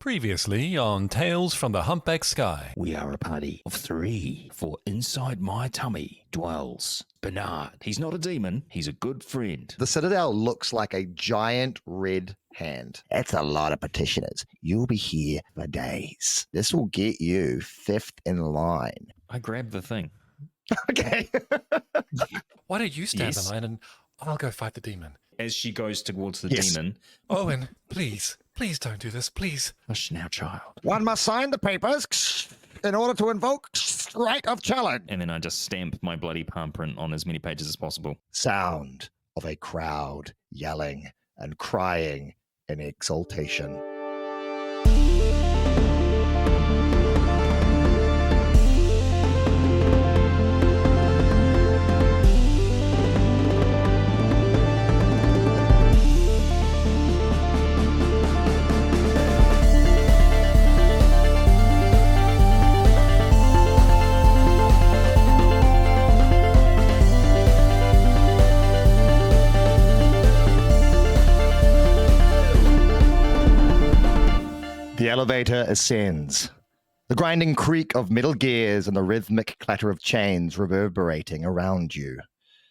Previously on Tales from the Humpback Sky. We are a party of 3, for inside my tummy dwells Bernard. He's not a demon, he's a good friend. The Citadel looks like a giant red hand. That's a lot of petitioners. You'll be here for days. This will get you fifth in line. I grabbed the thing. Okay. Why don't you stand Yes. the line and I'll go fight the demon? As she goes towards the Yes. demon, Owen, please don't do this, please. hush now, child. One must sign the papers in order to invoke right of challenge. And then I just stamp my bloody palm print on as many pages as possible. Sound of a crowd yelling and crying in exultation. The elevator ascends. The grinding creak of metal gears and the rhythmic clatter of chains reverberating around you.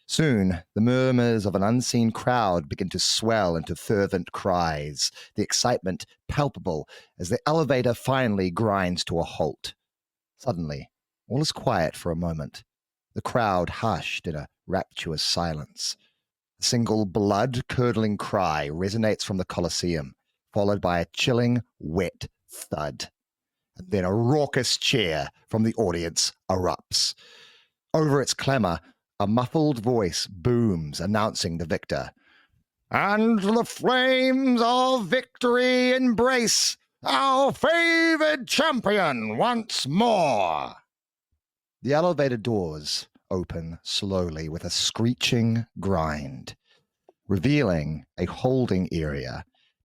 Soon, the murmurs of an unseen crowd begin to swell into fervent cries, the excitement palpable as the elevator finally grinds to a halt. Suddenly, all is quiet for a moment, the crowd hushed in a rapturous silence. A single blood-curdling cry resonates from the Colosseum, followed by a chilling, wet thud. And then a raucous cheer from the audience erupts. Over its clamor, a muffled voice booms, announcing the victor. And the flames of victory embrace our favored champion once more. The elevator doors open slowly with a screeching grind, revealing a holding area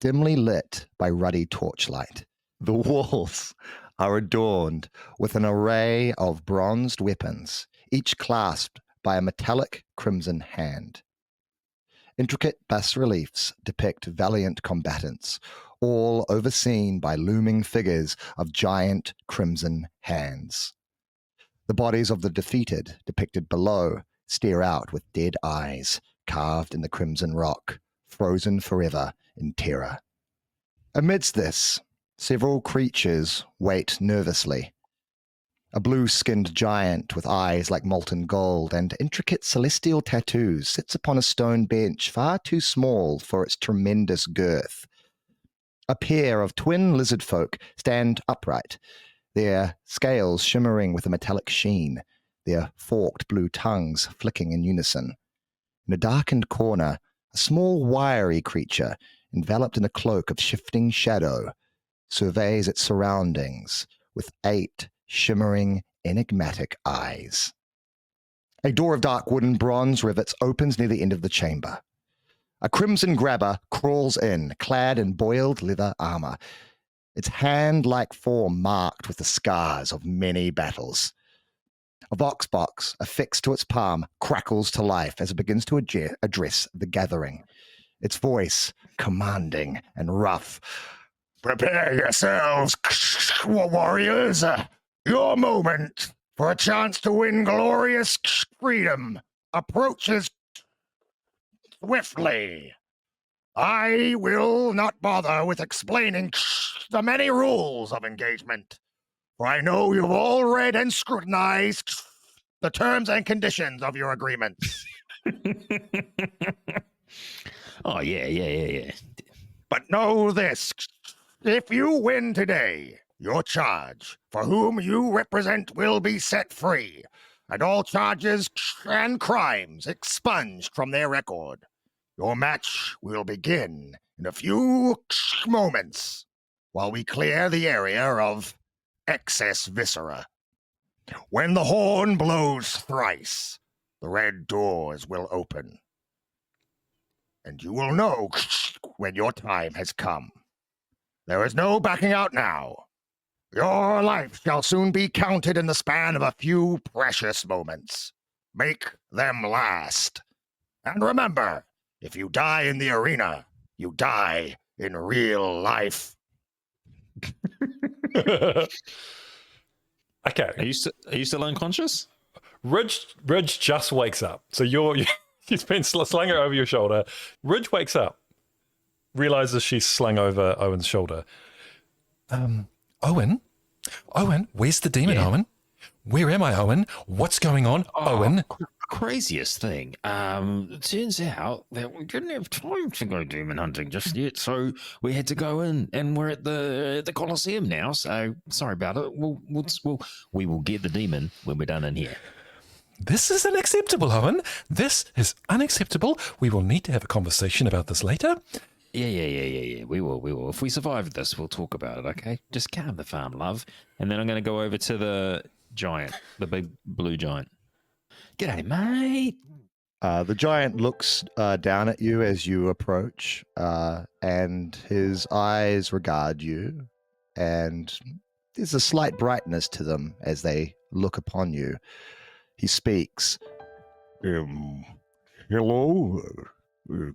dimly lit by ruddy torchlight. The walls are adorned with an array of bronzed weapons, each clasped by a metallic crimson hand. Intricate bas-reliefs depict valiant combatants, all overseen by looming figures of giant crimson hands. The bodies of the defeated, depicted below, stare out with dead eyes, carved in the crimson rock, frozen forever in terror. Amidst this, several creatures wait nervously. A blue-skinned giant with eyes like molten gold and intricate celestial tattoos sits upon a stone bench far too small for its tremendous girth. A pair of twin lizard folk stand upright, their scales shimmering with a metallic sheen, their forked blue tongues flicking in unison. In a darkened corner, a small wiry creature, enveloped in a cloak of shifting shadow, surveys its surroundings with 8 shimmering, enigmatic eyes. A door of dark wood and bronze rivets opens near the end of the chamber. A crimson grabber crawls in, clad in boiled leather armor, its hand-like form marked with the scars of many battles. A vox box affixed to its palm crackles to life as it begins to address the gathering, its voice commanding and rough. Prepare yourselves, warriors. Your moment for a chance to win glorious freedom approaches swiftly. I will not bother with explaining the many rules of engagement, for I know you've all read and scrutinized the terms and conditions of your agreements. Oh, yeah. But know this, if you win today, your charge, for whom you represent, will be set free, and all charges and crimes expunged from their record. Your match will begin in a few moments, while we clear the area of excess viscera. When the horn blows thrice, the red doors will open, and you will know when your time has come. There is no backing out now. Your life shall soon be counted in the span of a few precious moments. Make them last. And remember, if you die in the arena, you die in real life. Okay. Are you still unconscious? Ridge just wakes up. So you've been slung over your shoulder. Ridge wakes up, realizes she's slung over Owen's shoulder. Owen, where's the demon? Yeah. Owen, where am I? Owen, what's going on? Owen, Craziest thing. It turns out that we didn't have time to go demon hunting just yet, so we had to go in, and we're at the Colosseum now. So sorry about it. We will get the demon when we're done in here. this is unacceptable. Owen, this is unacceptable. We will need to have a conversation about this later. Yeah. We will. If we survive this, we'll talk about it. Okay, just calm the farm, love. And then I'm going to go over to the giant, the big blue giant. G'day, mate. The giant looks down at you as you approach, and his eyes regard you, and there's a slight brightness to them as they look upon you. He speaks. Hello?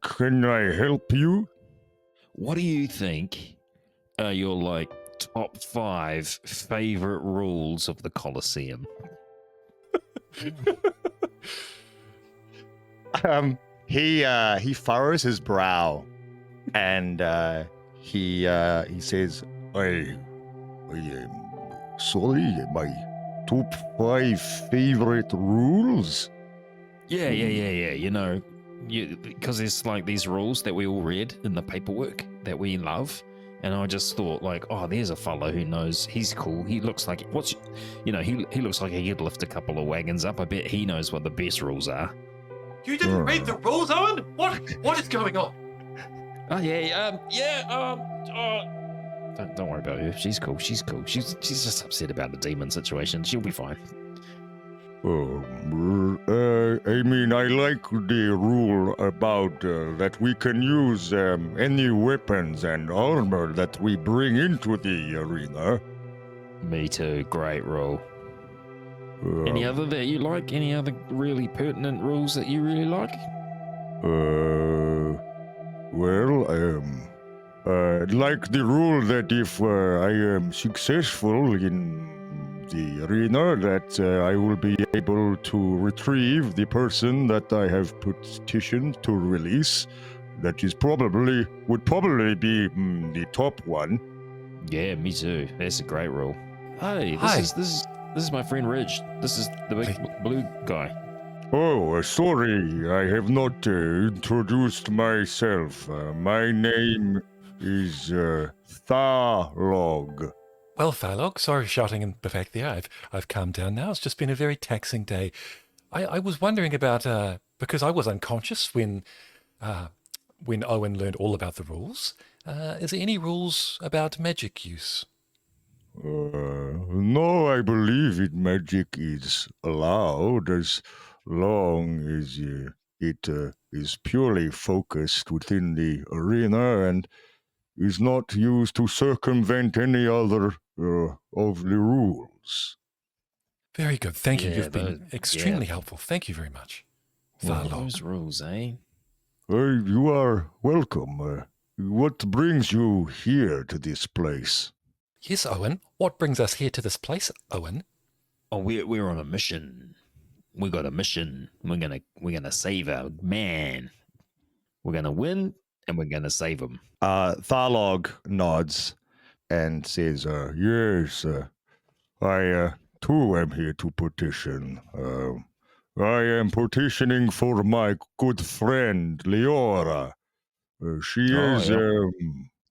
Can I help you? What do you think are your top 5 favorite rules of the Colosseum? He furrows his brow, and he says, I am sorry, my top 5 favorite rules? Yeah. You know, because there's these rules that we all read in the paperwork that we love. And I just thought, there's a fellow who knows. He's cool. He looks like he looks like he could lift a couple of wagons up. I bet he knows what the best rules are. You didn't read the rules, Owen. What is going on? Oh don't worry about her. She's cool. She's just upset about the demon situation. She'll be fine. I mean, I like the rule about that we can use any weapons and armor that we bring into the arena. Me too. Great rule. Any other that you like? Any other really pertinent rules that you really like? I'd like the rule that if I am successful in the arena, that I will be able to retrieve the person that I have petitioned to release. That would probably be the top one. Yeah, me too. That's a great rule. Hey, Hi. This is my friend Ridge. This is the big blue guy. Oh, sorry, I have not introduced myself. My name is Tharlog. Well, Thalog, sorry for shouting in the fact there. I've calmed down now. It's just been a very taxing day. I was wondering about because I was unconscious when Owen learned all about the rules. Is there any rules about magic use? No, I believe magic is allowed as long as it is purely focused within the arena and is not used to circumvent any other of the rules. Very good. Thank you. Yeah, You've been extremely helpful. Thank you very much. Thalog. Those rules, eh? You are welcome. What brings you here to this place? Yes, Owen. What brings us here to this place, Owen? Oh, we're on a mission. We got a mission. We're gonna save our man. We're gonna win, and we're gonna save him. Tharlog nods and says, Yes, I too am here to petition. I am petitioning for my good friend Leora. She is a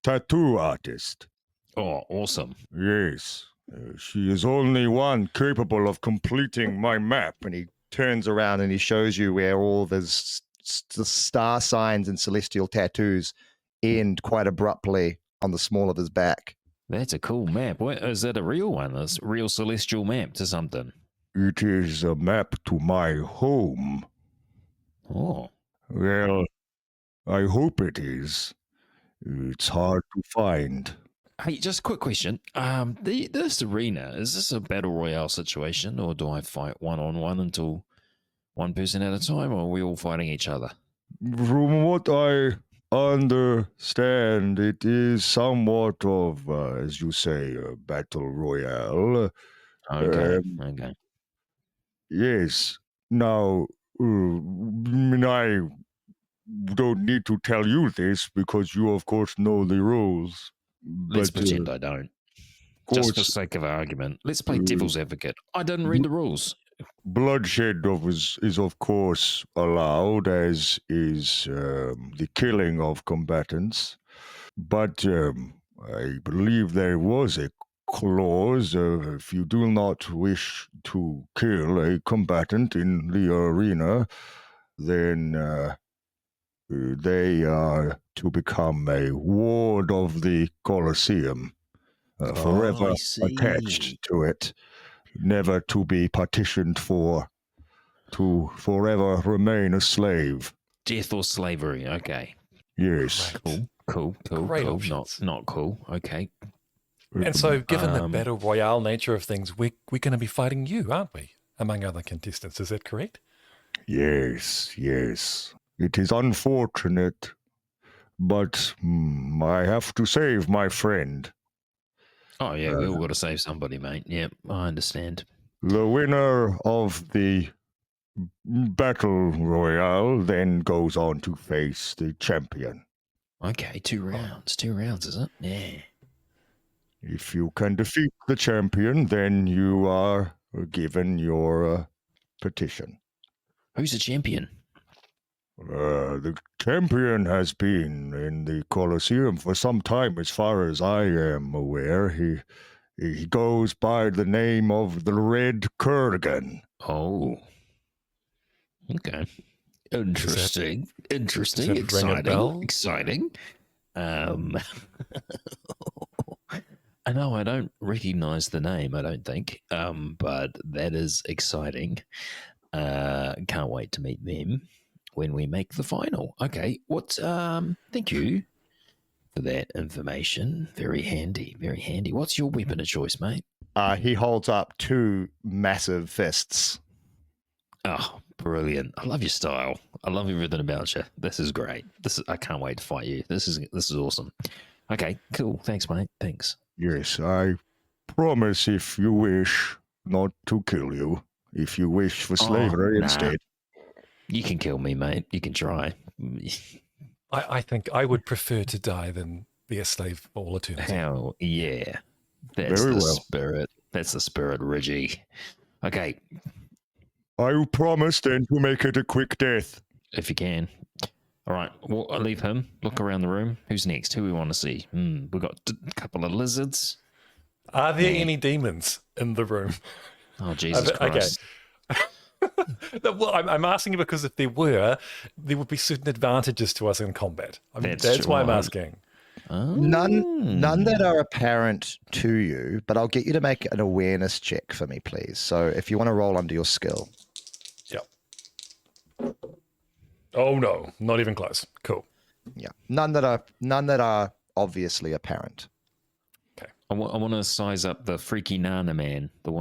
tattoo artist. Oh, awesome. Yes, she is only one capable of completing my map. and he turns around and he shows you where all the star signs and celestial tattoos end quite abruptly on the small of his back. That's a cool map. What is that? A real one? A real celestial map to something? It is a map to my home. Oh, Well, I hope it is. It's hard to find. hey, just a quick question. This arena, is this a battle royale situation, or do I fight one-on-one until one person at a time, or are we all fighting each other? From what I understand it is somewhat of, as you say, a battle royale. Okay. Um, Okay. yes. Now, I don't need to tell you this because you, of course, know the rules. Let's But, pretend I don't. of Just for course, sake of argument. Let's play uh, devil's advocate. I didn't read the rules. bloodshed is of course allowed, as is the killing of combatants. But I believe there was a clause if you do not wish to kill a combatant in the arena, then they are to become a ward of the Colosseum, forever I attached see. to it, never to be partitioned for, to forever remain a slave. Death or slavery. Okay. Yes. Great. Cool. Great Not options. not cool. Okay. And so, given the Um, battle royale nature of things, we're going to be fighting you, aren't we? Among other contestants, is that correct? Yes. It is unfortunate, but I have to save my friend. Oh yeah, we all got to save somebody, mate. Yep, I understand. The winner of the battle royale then goes on to face the champion. Okay, 2 rounds. 2 rounds, is it? Yeah. If you can defeat the champion, then you are given your petition. Who's the champion? The champion has been in the Colosseum for some time, as far as I am aware. He goes by the name of the Red Kurgen. Oh. Okay. Interesting. Does that ring a Exciting. bell? Exciting. I know I don't recognize the name, I don't think. But that is exciting. Can't wait to meet them when we make the final. Okay. Thank you for that information. Very handy. Very handy. What's your weapon of choice, mate? He holds up two massive fists. Oh, brilliant. I love your style. I love everything about you. This is great. I can't wait to fight you. This is awesome. Okay, cool. Thanks, mate. Thanks. Yes, I promise, if you wish, not to kill you. If you wish for slavery nah. instead. You can kill me, mate. You can try. I think I would prefer to die than be a slave for all eternity. Hell yeah. That's Very the well. spirit. That's the spirit, Ridgie. Okay, I promise then to make it a quick death. if you can. All right, well, I'll leave him. Look around the room. Who's next? Who we want to see? We've got a couple of lizards. Are there Yeah. any demons in the room? Oh, Jesus Okay. Christ. Well, I'm asking because if there were, there would be certain advantages to us in combat. I mean, That's that's why I'm true. asking. Oh. None that are apparent to you, but I'll get you to make an awareness check for me, please. So if you want to roll under your skill. Yep. Oh no, not even close. Cool. Yeah. None that are obviously apparent. I want to size up the freaky Nana man, the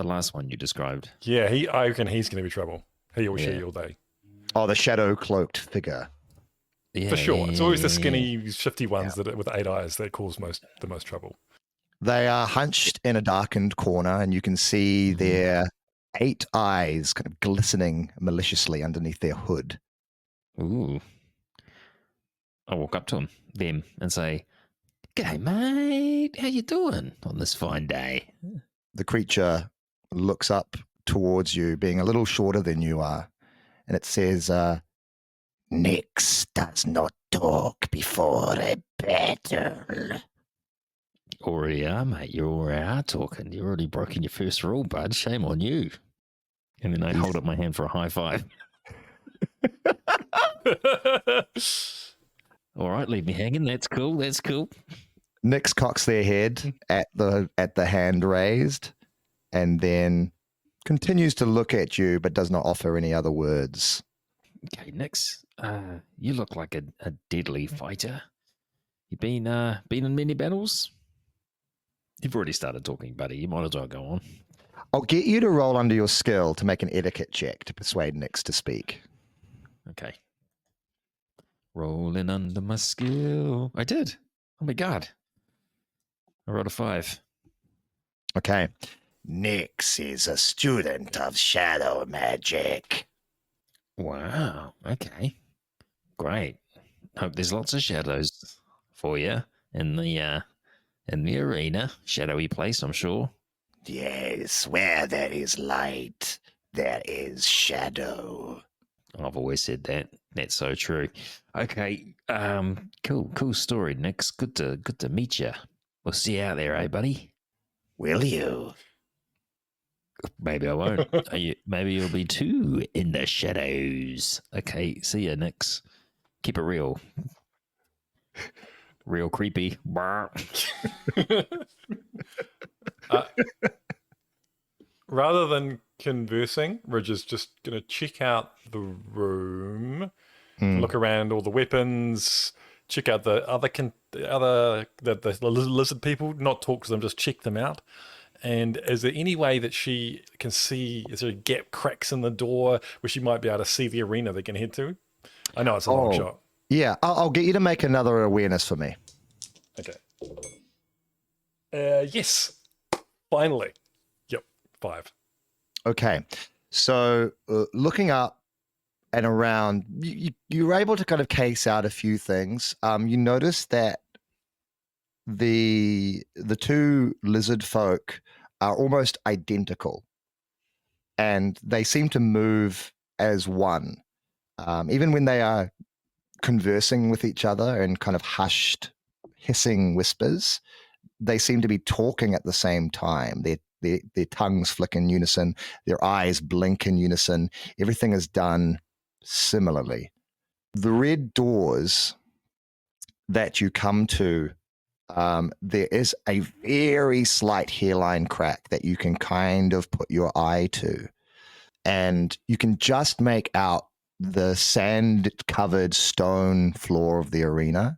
last one you described. Yeah, I reckon he's going to be trouble. He or she Yeah. all day. Oh, the shadow cloaked figure. Yeah, For sure. It's always the yeah. skinny, shifty ones that with 8 eyes that cause the most trouble. They are hunched in a darkened corner, and you can see their 8 eyes kind of glistening maliciously underneath their hood. Ooh. I walk up to them and say, "G'day, mate. How you doing on this fine day?" The creature looks up towards you, being a little shorter than you are, and it says, Nix does not talk before a battle. Already are, mate. You already are talking. You've already broken your first rule, bud. Shame on you. And then I hold up my hand for a high five. All right, leave me hanging. That's cool. That's cool. Nyx cocks their head at the hand raised, and then continues to look at you, but does not offer any other words. Okay, Nix. You look like a deadly fighter. You been in many battles? You've already started talking, buddy. You might as well go on. I'll get you to roll under your skill to make an etiquette check to persuade Nyx to speak. Okay. Rolling under my skill. I did. Oh my god. I rolled a 5. Okay. Nix is a student of shadow magic. Wow. Okay. Great. Hope there's lots of shadows for you in the arena. Shadowy place, I'm sure. Yes, where there is light, there is shadow. I've always said that. That's so true. Okay. Cool story, Nix. Good to meet you. We'll see you out there, eh, buddy? Will you? Maybe I won't. Maybe you'll be too in the shadows. Okay, see ya, Nix. Keep it real. Real creepy. Rather than conversing, Ridge is just going to check out the room, look around all the weapons, check out the the lizard people, not talk to them, just check them out. And is there any way that she can see, is there a gap, cracks in the door where she might be able to see the arena they can head to? I know it's a long shot. Yeah, I'll get you to make another awareness for me. Okay. Yes. Finally. Yep. 5. Okay. So looking up and around, you were able to kind of case out a few things. You notice that the two lizard folk are almost identical, and they seem to move as one. Even when they are conversing with each other in kind of hushed, hissing whispers, they seem to be talking at the same time. Their tongues flick in unison, their eyes blink in unison. Everything is done similarly. The red doors that you come to, there is a very slight hairline crack that you can kind of put your eye to. And you can just make out the sand-covered stone floor of the arena.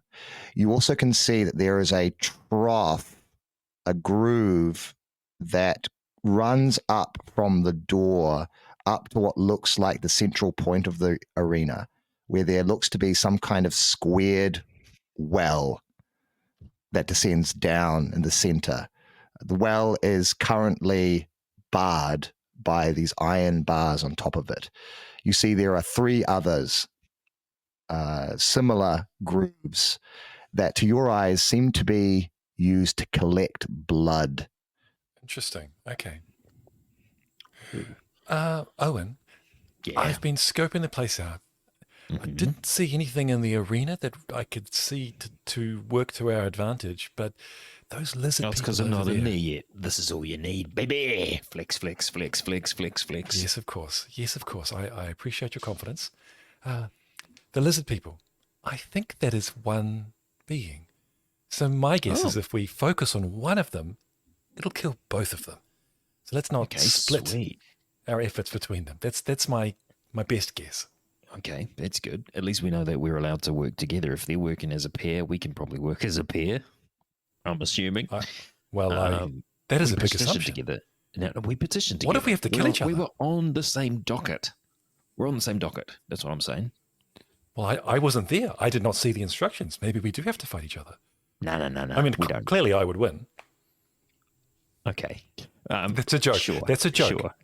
You also can see that there is a trough, a groove that runs up from the door up to what looks like the central point of the arena, where there looks to be some kind of squared well that descends down in the center. The well is currently barred by these iron bars on top of it. You see there are 3 others, similar grooves that to your eyes seem to be used to collect blood. Interesting. Okay. Owen, Yeah. I've been scoping the place out. I didn't see anything in the arena that I could see to work to our advantage, but those lizard No, it's people because I'm over not in there- there yet. This is all you need, baby. Flex, flex, flex, flex, flex, flex. Yes, of course. Yes, of course. I appreciate your confidence. The lizard people, I think that is one being. So my guess is if we focus on one of them, it'll kill both of them. So let's not Okay, split sweet. our efforts between them. That's my best guess. Okay, that's good. At least we know that we're allowed to work together. If they're working as a pair, we can probably work as a pair. I'm assuming. That is we a big petitioned assumption. together. No, we petitioned together. What if we have to kill each We other? were on the same docket. We're on the same docket. That's what I'm saying. Well, I wasn't there. I did not see the instructions. Maybe we do have to fight each other. No. I mean, we don't. clearly I would win. Okay. That's a joke. Sure. That's a joke. Sure.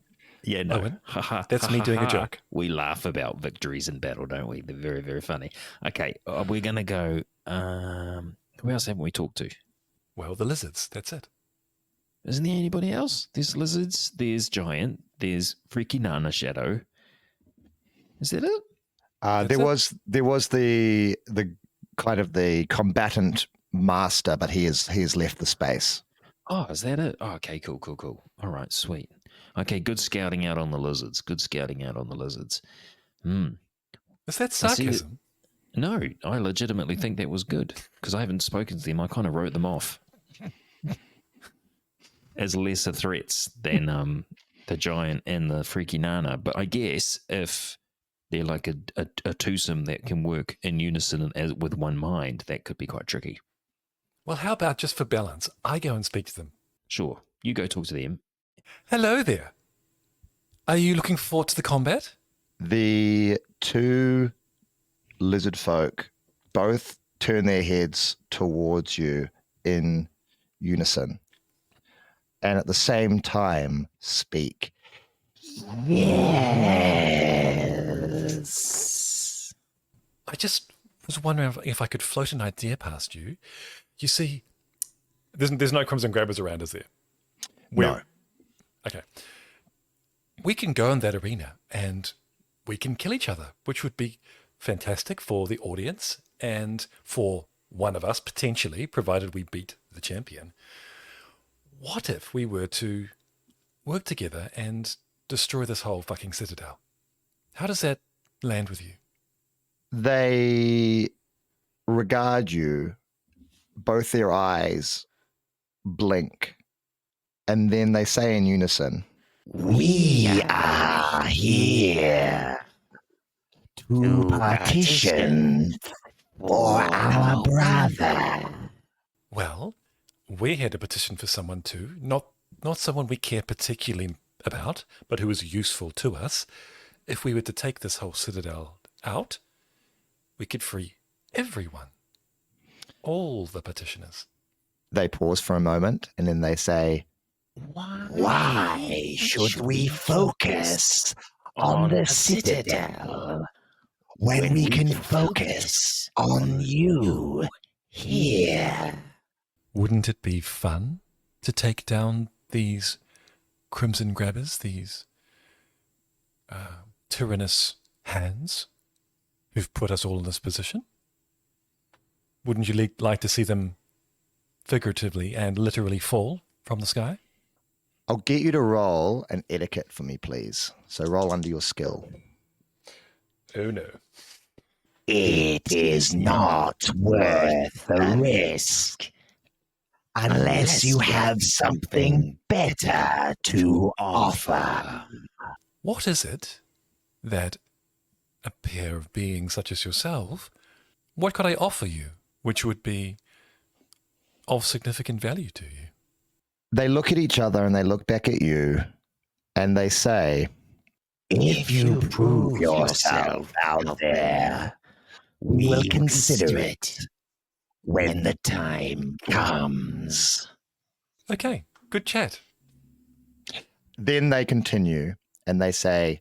Yeah, no. Owen, Ha, ha, that's ha, me ha, doing a ha. joke. We laugh about victories in battle, don't we? They're very, very funny. Okay, we're going to go. Who else haven't we talked to? Well, the lizards. That's it. Isn't there anybody else? There's lizards, there's giant, there's freaky Nana Shadow. Is that it? There was the kind of the combatant master, but he has left the space. Oh, is that it? Oh, okay, cool. All right, sweet. Okay, good scouting out on the lizards. Is that I see it. sarcasm? No, I legitimately think that was good because I haven't spoken to them. I kind of wrote them off as lesser threats than the giant and the freaky Nana. But I guess if they're like a twosome that can work in unison and with one mind, that could be quite tricky. Well, how about just for balance, I go and speak to them. Sure, you go talk to them. Hello there. Are you looking forward to the combat? The 2 lizard folk both turn their heads towards you in unison. And at the same time, speak. Yes. I just was wondering if I could float an idea past you. You see, there's no Crimson Grabbers around, is there? No. Okay. We can go in that arena and we can kill each other, which would be fantastic for the audience and for one of us, potentially, provided we beat the champion. What if we were to work together and destroy this whole fucking citadel? How does that land with you? They regard you, both their eyes blink, and then they say in unison, We are here to partition for our brother. Well, we had a petition for someone too, not someone we care particularly about, but who is useful to us. If we were to take this whole citadel out, we could free everyone. All the petitioners. they pause for a moment, and then they say, Why should we focus on the Citadel when we can focus on you here? Wouldn't it be fun to take down these Crimson Grabbers, these tyrannous hands who've put us all in this position? Wouldn't you like to see them figuratively and literally fall from the sky? I'll get you to roll an etiquette for me, please. So roll under your skill. Oh no. It is not worth the risk unless you have something better to offer. What is it that a pair of beings such as yourself, what could I offer you which would be of significant value to you? They look at each other and they look back at you and they say, If you prove yourself out there, we will consider it when the time comes. Okay, good chat. then they continue and they say,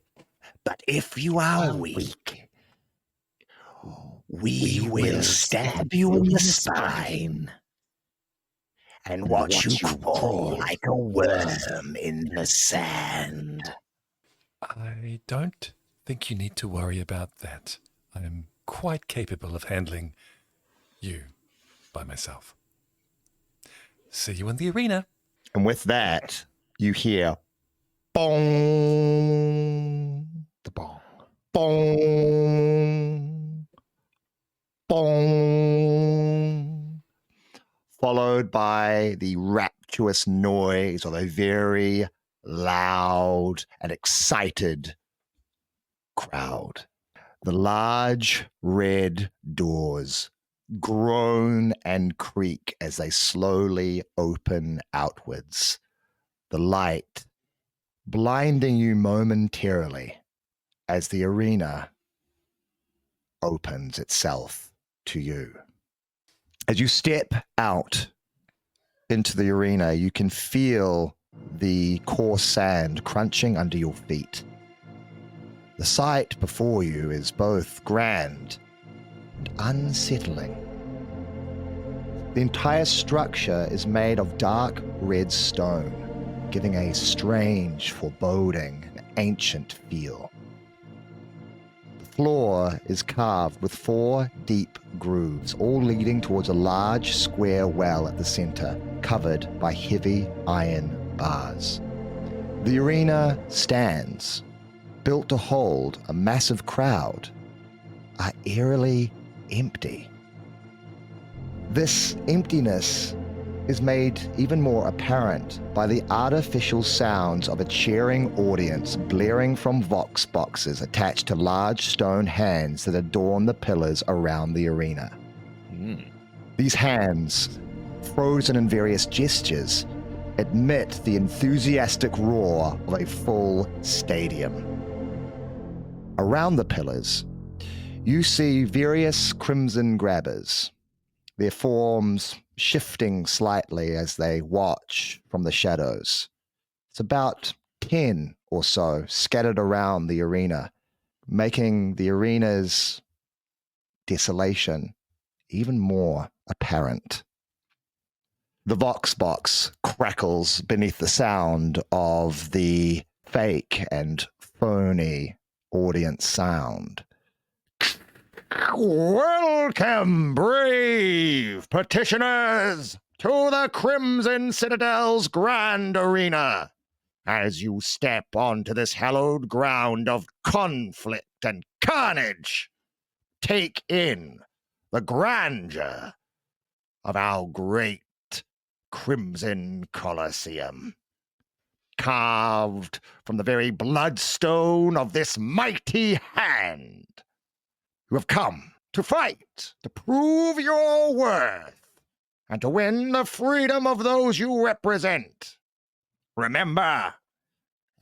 But if you are weak, we will stab you in the spine and watch you crawl like a worm in the sand. I don't think you need to worry about that. I am quite capable of handling you by myself. See you in the arena. and with that, you hear, bong, The bong. bong, bong, followed by the rapturous noise of a very loud and excited crowd. The large red doors groan and creak as they slowly open outwards, the light blinding you momentarily as the arena opens itself to you. As you step out into the arena, you can feel the coarse sand crunching under your feet. The sight before you is both grand and unsettling. The entire structure is made of dark red stone, giving a strange, foreboding, and ancient feel. The floor is carved with 4 deep grooves, all leading towards a large square well at the center, covered by heavy iron bars. The arena stands, built to hold a massive crowd, are eerily empty. This emptiness is made even more apparent by the artificial sounds of a cheering audience blaring from vox boxes attached to large stone hands that adorn the pillars around the arena. These hands, frozen in various gestures, emit the enthusiastic roar of a full stadium. Around the pillars, you see various crimson grabbers, their forms shifting slightly as they watch from the shadows. It's about 10 or so scattered around the arena, making the arena's desolation even more apparent. The Vox box crackles beneath the sound of the fake and phony audience sound. Welcome, brave petitioners, to the Crimson Citadel's grand arena. As you step onto this hallowed ground of conflict and carnage, take in the grandeur of our great Crimson Colosseum, carved from the very bloodstone of this mighty hand. You have come to fight, to prove your worth, and to win the freedom of those you represent. Remember,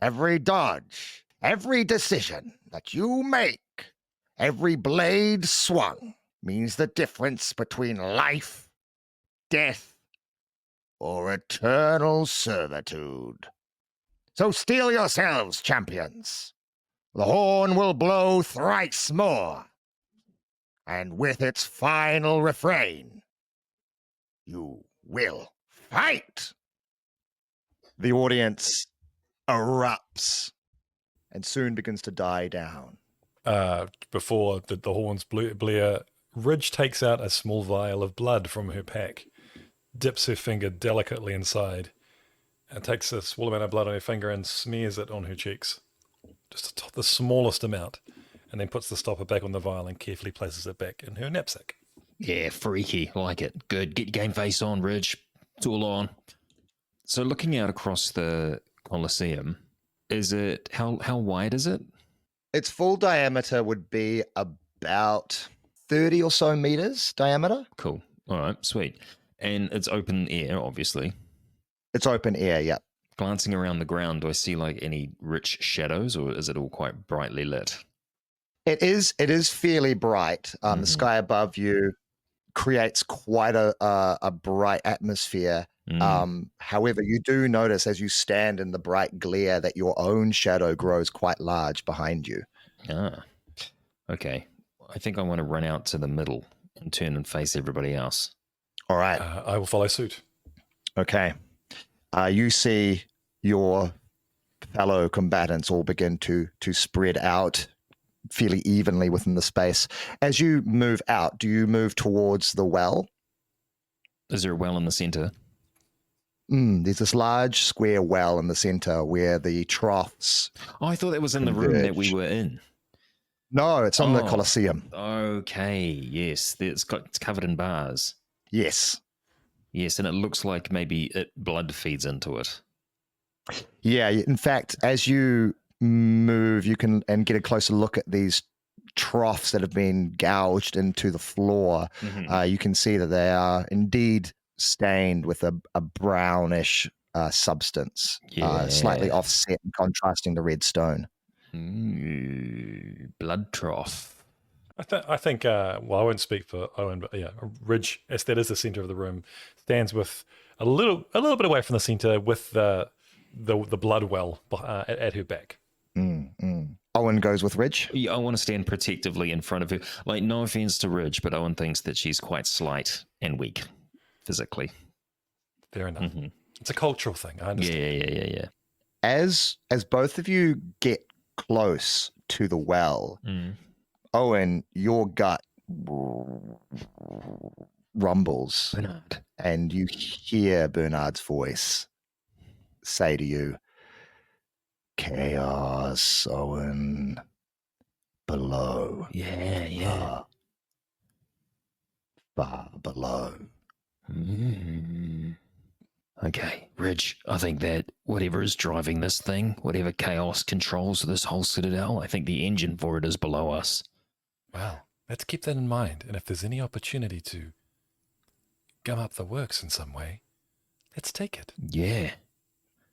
every dodge, every decision that you make, every blade swung means the difference between life, death, or eternal servitude. So steel yourselves, champions. The horn will blow thrice more. And with its final refrain, you will fight. The audience erupts and soon begins to die down. Before the horns blare, Ridge takes out a small vial of blood from her pack, dips her finger delicately inside, and takes a small amount of blood on her finger and smears it on her cheeks. Just the smallest amount. And then puts the stopper back on the vial and carefully places it back in her knapsack. Yeah, freaky. Like it. Good. Get your game face on, Ridge. It's all on. So looking out across the Colosseum, is it, how wide is it? Its full diameter would be about 30 or so meters diameter. Cool. All right, sweet. And it's open air, obviously. It's open air, yeah. Glancing around the ground, do I see like any rich shadows, or is it all quite brightly lit? It is fairly bright. The sky above you creates quite a bright atmosphere. However, you do notice as you stand in the bright glare that your own shadow grows quite large behind you. Ah, okay. I think I want to run out to the middle and turn and face everybody else. All right. I will follow suit. Okay. You see your fellow combatants all begin to spread out fairly evenly within the space. As you move out, do you move towards the well? Is there a well in the center? There's this large square well in the center where the troughs. Oh, I thought that was in the room that we were in. No, it's on the Colosseum. Okay, yes. It's covered in bars. Yes. Yes, and it looks like maybe blood feeds into it. Yeah, in fact, as you move, you can and get a closer look at these troughs that have been gouged into the floor. You can see that they are indeed stained with a brownish substance, slightly offset and contrasting the red stone. Blood trough. I think I won't speak for Owen, but yeah, Ridge, as that is the center of the room, stands with a little bit away from the center with the blood well at her back. Owen goes with Ridge. Yeah, I want to stand protectively in front of her. Like, no offense to Ridge, but Owen thinks that she's quite slight and weak physically. Fair enough. It's a cultural thing. I understand. Yeah. As both of you get close to the well, Owen, your gut rumbles, Bernard. and you hear Bernard's voice say to you, "Chaos, Owen, below." Yeah. Far below. Okay, Ridge, I think that whatever is driving this thing, whatever chaos controls this whole citadel, I think the engine for it is below us. Well, let's keep that in mind. And if there's any opportunity to gum up the works in some way, let's take it. Yeah.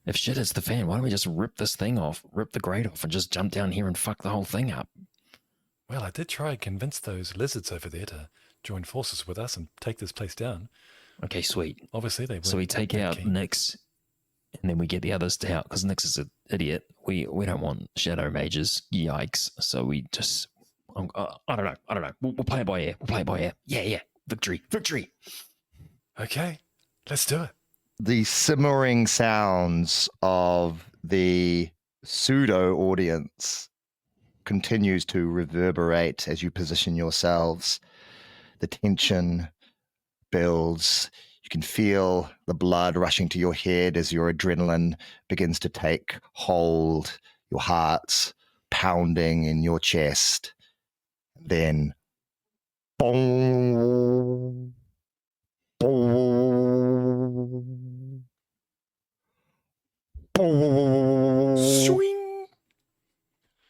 If shit hits the fan, why don't we just rip this thing off, rip the grate off, and just jump down here and fuck the whole thing up? Well, I did try and convince those lizards over there to join forces with us and take this place down. Okay, sweet. Obviously, they weren't. So we take that out keen. Nyx, and then we get the others to out because Nyx is an idiot. We don't want shadow mages. Yikes! So we just I don't know. We'll play it by ear. Yeah. Victory. Okay, let's do it. The simmering sounds of the pseudo audience continues to reverberate as you position yourselves. The tension builds. You can feel the blood rushing to your head as your adrenaline begins to take hold, your heart's pounding in your chest. Then, boom, boom, boom, Swing.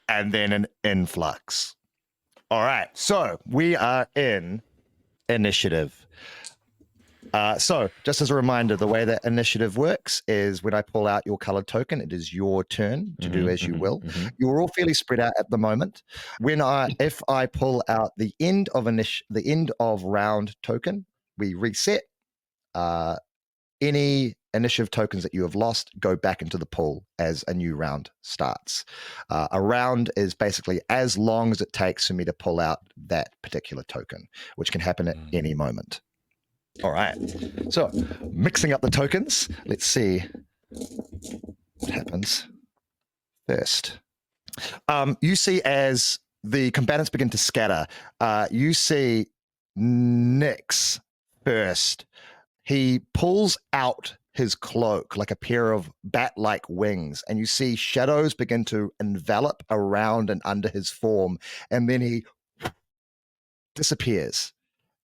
and then an influx. All right, so we are in initiative. So, just as a reminder, the way that initiative works is when I pull out your colored token, it is your turn to do as you will. You're all fairly spread out at the moment. If I pull out the end of round token, we reset. Any initiative tokens that you have lost go back into the pool as a new round starts. A round is basically as long as it takes for me to pull out that particular token, which can happen at any moment. All right. So, mixing up the tokens, let's see what happens first. You see as the combatants begin to scatter, you see Nyx first. He pulls out his cloak like a pair of bat-like wings, and you see shadows begin to envelop around and under his form, and then he disappears.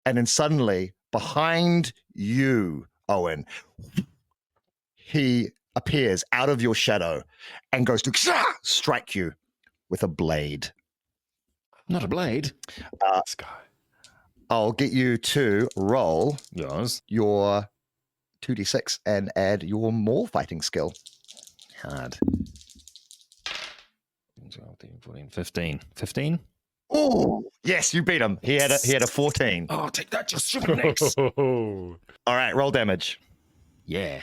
And then suddenly, behind you, Owen, he appears out of your shadow and goes to strike you with a blade. Not a blade. This guy. I'll get you to roll Yours. your 2d6 and add your more fighting skill. Hard. 12, 14, 15. 15? Oh, yes, you beat him. He had a 14. Oh, take that, just stupid Nyx. All right, roll damage. Yeah.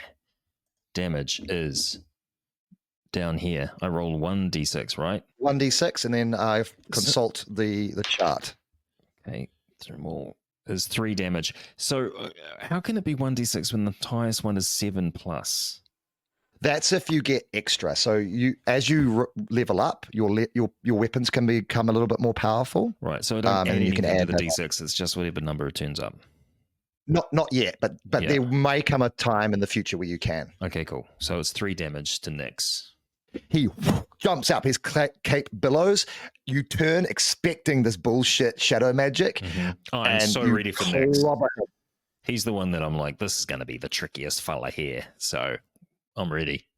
Damage is down here. I roll 1d6, right? 1d6, and then I consult the chart. Okay. 3 more is 3 damage. So how can it be 1d6 when the highest one is 7 plus? That's if you get extra. So as you level up, your weapons can become a little bit more powerful. Right. So I don't add and you can anything to add the d6. It's just whatever number it turns up. Not yet, but Yeah. there may come a time in the future where you can. Okay, cool. So it's 3 damage to Nyx. He jumps up, his cape billows. You turn expecting this bullshit shadow magic. Oh, I'm and so you ready for Nyx. clobber him. He's the one that I'm like, this is going to be the trickiest fella here. So I'm ready.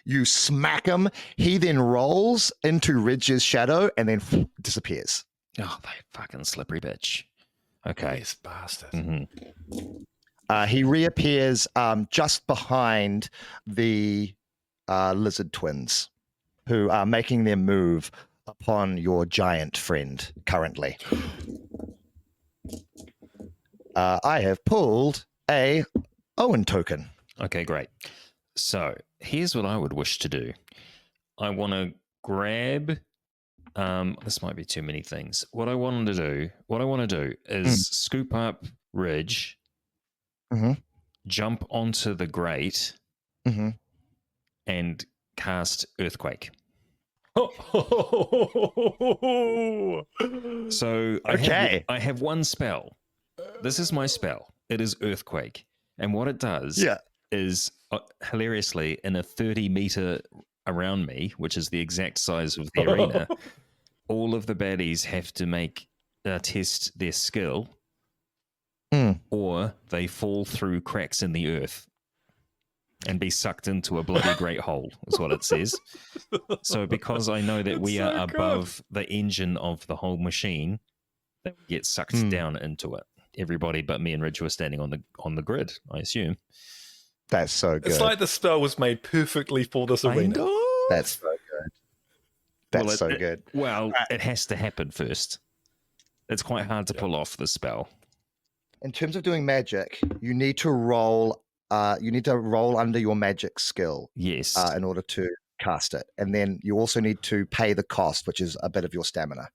You smack him. He then rolls into Ridge's shadow and then disappears. Oh, that fucking slippery bitch. Okay. This bastard. He reappears just behind the lizard twins, who are making their move upon your giant friend currently. I have pulled a Owen token. Okay, great. So here's what I would wish to do. I want to grab. This might be too many things. What I want to do is scoop up Ridge, jump onto the grate, and cast Earthquake. So I have one spell. This is my spell. It is Earthquake. And what it does is, hilariously, in a 30-meter around me, which is the exact size of the arena, all of the baddies have to test their skill, or they fall through cracks in the earth and be sucked into a bloody great hole, is what it says. So because I know that we are above the engine of the whole machine, that we get sucked down into it. Everybody but me and Ridge were standing on the grid, I assume. That's so good. It's like the spell was made perfectly for this arena. That's so good. That's so good. Well, it has to happen first. It's quite hard to pull off the spell. In terms of doing magic, you need to roll. You need to roll under your magic skill Yes. in order to cast it, and then you also need to pay the cost, which is a bit of your stamina.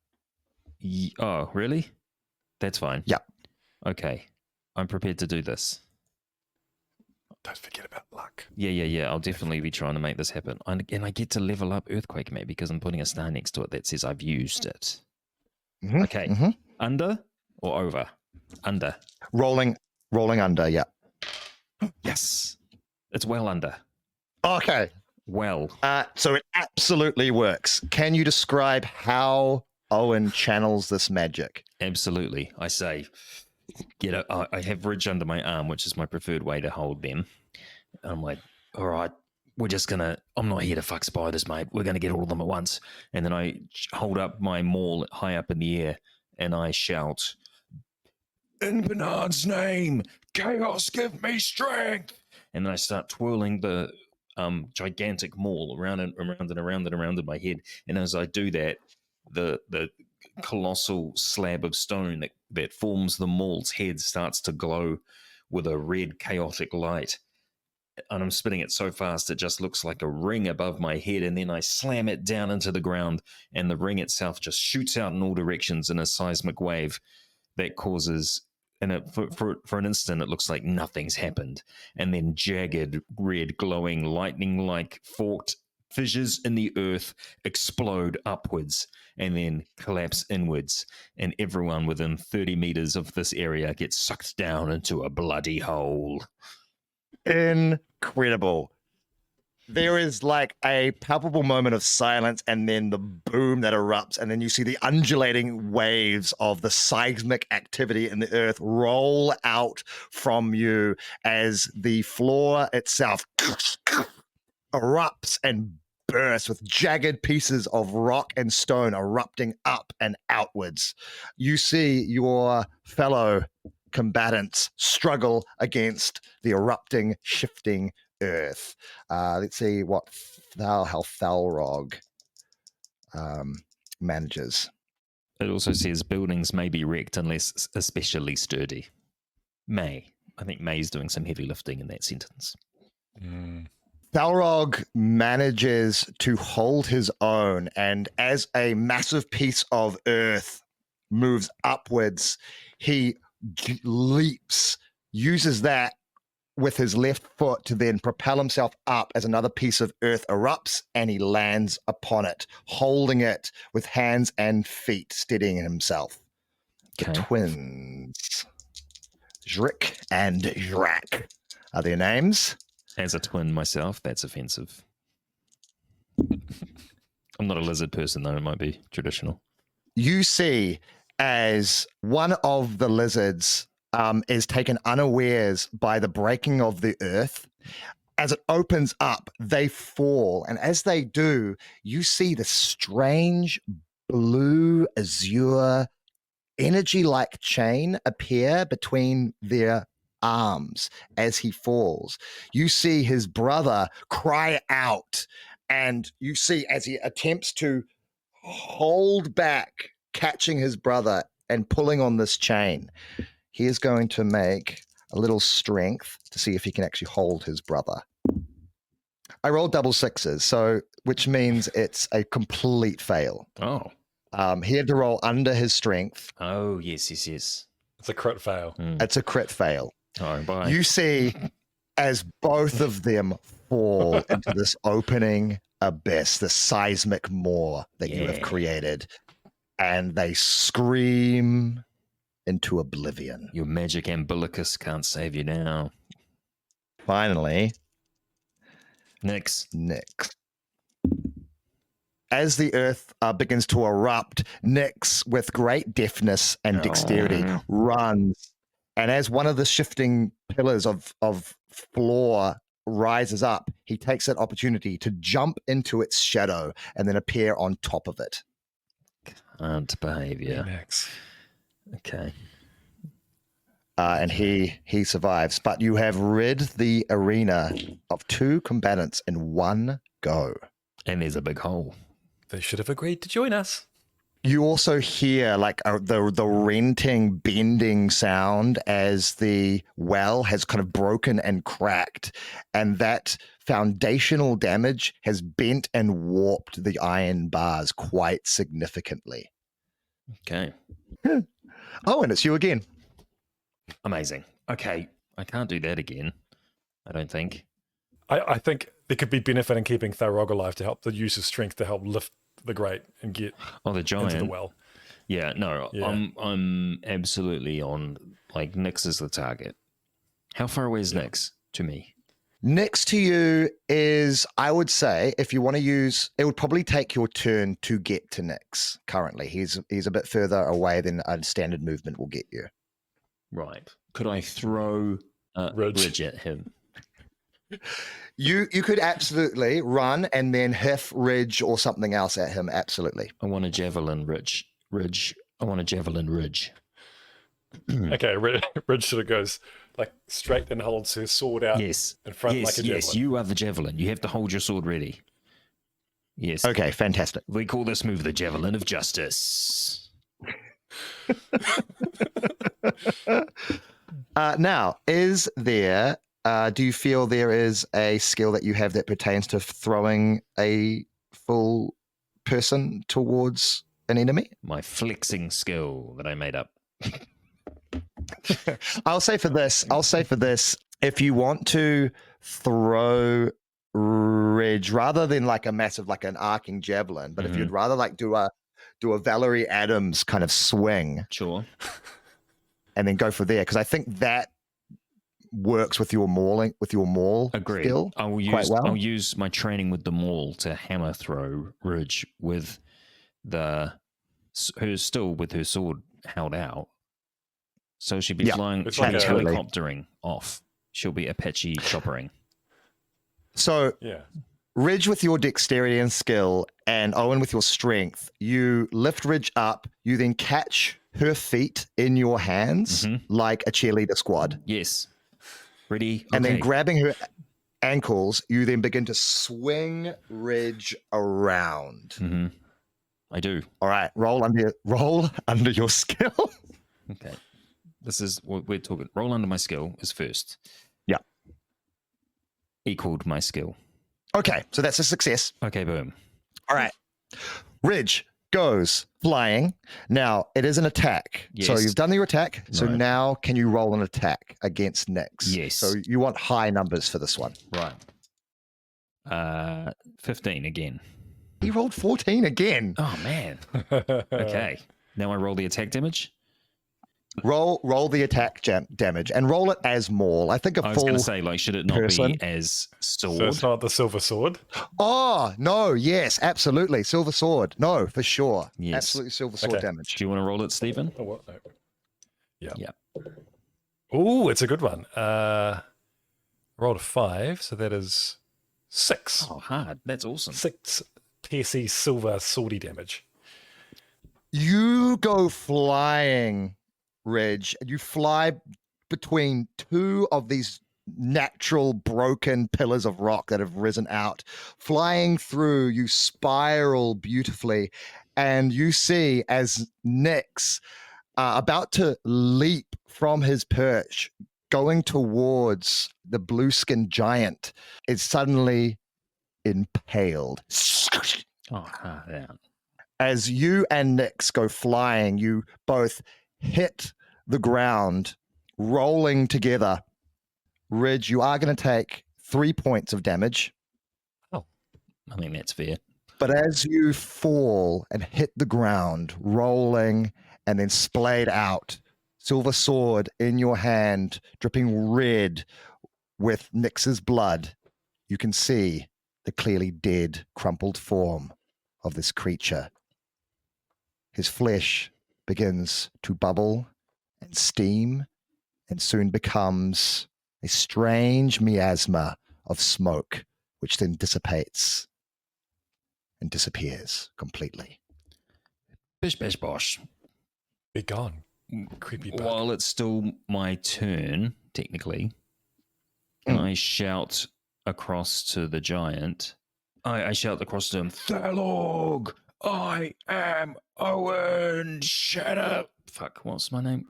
Oh, really? That's fine. Yep. Okay. I'm prepared to do this. Don't forget about luck. Yeah. I'll definitely be trying to make this happen. And I get to level up Earthquake, mate, because I'm putting a star next to it that says I've used it. Mm-hmm. Okay. Mm-hmm. Under or over? Under. Rolling under. Yeah. Yes. It's well under. Okay. Well. So it absolutely works. Can you describe how Owen channels this magic? Absolutely. I say, I have Ridge under my arm, which is my preferred way to hold them. I'm like, all right, I'm not here to fuck spiders, mate. We're going to get all of them at once. And then I hold up my maul high up in the air and I shout, in Bernard's name, chaos, give me strength. And then I start twirling the gigantic maul around and around and around and around in my head. And as I do that, the colossal slab of stone that forms the maul's head starts to glow with a red chaotic light. And I'm spinning it so fast it just looks like a ring above my head, and then I slam it down into the ground, and the ring itself just shoots out in all directions in a seismic wave that causes, and for an instant it looks like nothing's happened, and then jagged, red, glowing, lightning-like forked fissures in the earth explode upwards and then collapse inwards, and everyone within 30 meters of this area gets sucked down into a bloody hole. Incredible. There is like a palpable moment of silence, and then the boom that erupts, and then you see the undulating waves of the seismic activity in the earth roll out from you as the floor itself erupts and bursts with jagged pieces of rock and stone erupting up and outwards. You see your fellow combatants struggle against the erupting, shifting earth. Let's see how Thalrog manages. It also says buildings may be wrecked unless especially sturdy. I think May's doing some heavy lifting in that sentence. Thalrog manages to hold his own, and as a massive piece of earth moves upwards, he leaps, uses that with his left foot to then propel himself up as another piece of earth erupts, and he lands upon it, holding it with hands and feet, steadying himself. Okay. The twins, Zrick and Zrak, are their names. As a twin myself, that's offensive. I'm not a lizard person, though. It might be traditional. You see as one of the lizards is taken unawares by the breaking of the earth. As it opens up, they fall. And as they do, you see the strange blue azure energy-like chain appear between their arms as he falls. You see his brother cry out, and you see as he attempts to hold back, catching his brother and pulling on this chain. He is going to make a little strength to see if he can actually hold his brother. I rolled double sixes, which means it's a complete fail. Oh. He had to roll under his strength. Oh, yes. It's a crit fail. It's a crit fail. Oh, bye. You see as both of them fall into this opening abyss, the seismic maw that you have created, and they scream into oblivion. Your magic umbilicus can't save you now. Finally, Nyx. As the earth begins to erupt, Nyx, with great deftness and dexterity, runs. And as one of the shifting pillars of floor rises up, he takes that opportunity to jump into its shadow and then appear on top of it. Can't behavior. Max. Okay. And he survives. But you have rid the arena of 2 combatants in one go. And there's a big hole. They should have agreed to join us. You also hear like the renting, bending sound as the well has kind of broken and cracked, and that foundational damage has bent and warped the iron bars quite significantly. Okay. Oh, and it's you again. Amazing. Okay. I can't do that again. I don't think. I think there could be benefit in keeping Tharog alive to help the use his strength to help lift the grate and get Oh, the giant. into the well. Yeah, no, Yeah. I'm absolutely on. Like, Nyx is the target. How far away is Nyx to me? Next to you is, I would say, if you want to use, it would probably take your turn to get to Nyx currently. He's a bit further away than a standard movement will get you. Right. Could I throw Ridge at him? You could absolutely run and then hef Ridge or something else at him. Absolutely. I want a javelin Ridge. I want a javelin Ridge. Okay, Ridge sort of goes like straight and holds his sword out Yes. in front Yes, like a javelin. yes, you are the javelin. You have to hold your sword ready. Yes. Okay, fantastic. We call this move the javelin of justice. Now, is there, do you feel there is a skill that you have that pertains to throwing a full person towards an enemy? My flexing skill that I made up. I'll say for this, if you want to throw Ridge rather than like a massive, like an arcing javelin, but if you'd rather like do a Valerie Adams kind of swing Sure. and then go for there, because I think that works with your maul Agreed. skill quite well. I'll use my training with the maul to hammer throw Ridge with who's still with her sword held out. So she'd be Yeah, flying, it's she'll be like a- helicoptering off. She'll be Apache choppering. So Yeah. Ridge with your dexterity and skill, and Owen with your strength, you lift Ridge up, you then catch her feet in your hands like a cheerleader squad. Yes. Ready? And then Okay. grabbing her ankles, you then begin to swing Ridge around. Mhm. I do. All right, roll under your skill. Okay. This is what we're talking. Roll under my skill is first. Yeah. Equaled my skill. Okay, so that's a success. Okay, boom. All right. Ridge goes flying. Now, it is an attack. So Yes. you've done your attack. So Right. now can you roll an attack against Nyx? Yes. So you want high numbers for this one. Right. 15 again. He rolled 14 again. Oh man. Okay. Now I roll the attack damage. Roll the attack damage and roll it as maul. I think a I was full... going to say, like, should it not person. be as So sword? it's not the silver sword. Oh, no, yes, absolutely. Silver sword. No, for sure. Yes. Absolutely silver sword Okay. damage. Do you want to roll it, Stephen? Oh, what? No. Yeah. Yeah. Oh, it's a good one. Rolled a 5, so that is 6. Oh, hard. That's awesome. 6 TC silver swordy damage. You go flying, Ridge, and you fly between two of these natural broken pillars of rock that have risen out. Flying through, you spiral beautifully, and you see as Nyx, about to leap from his perch, going towards the blue-skinned giant, is suddenly impaled. Oh, hard out. As you and Nyx go flying, you both hit the ground, rolling together. Ridge, you are going to take 3 points of damage. I mean, that's fair. But as you fall and hit the ground, rolling and then splayed out, silver sword in your hand, dripping red with Nyx's blood, you can see the clearly dead, crumpled form of this creature. His flesh begins to bubble and steam and soon becomes a strange miasma of smoke, which then dissipates and disappears completely. Bish, bash, bosh. Be gone. Creepy bug. While it's still my turn, technically, can I shout across to the giant? I shout across to him, Thalog, I am Owen. Shut up. Fuck, what's my name?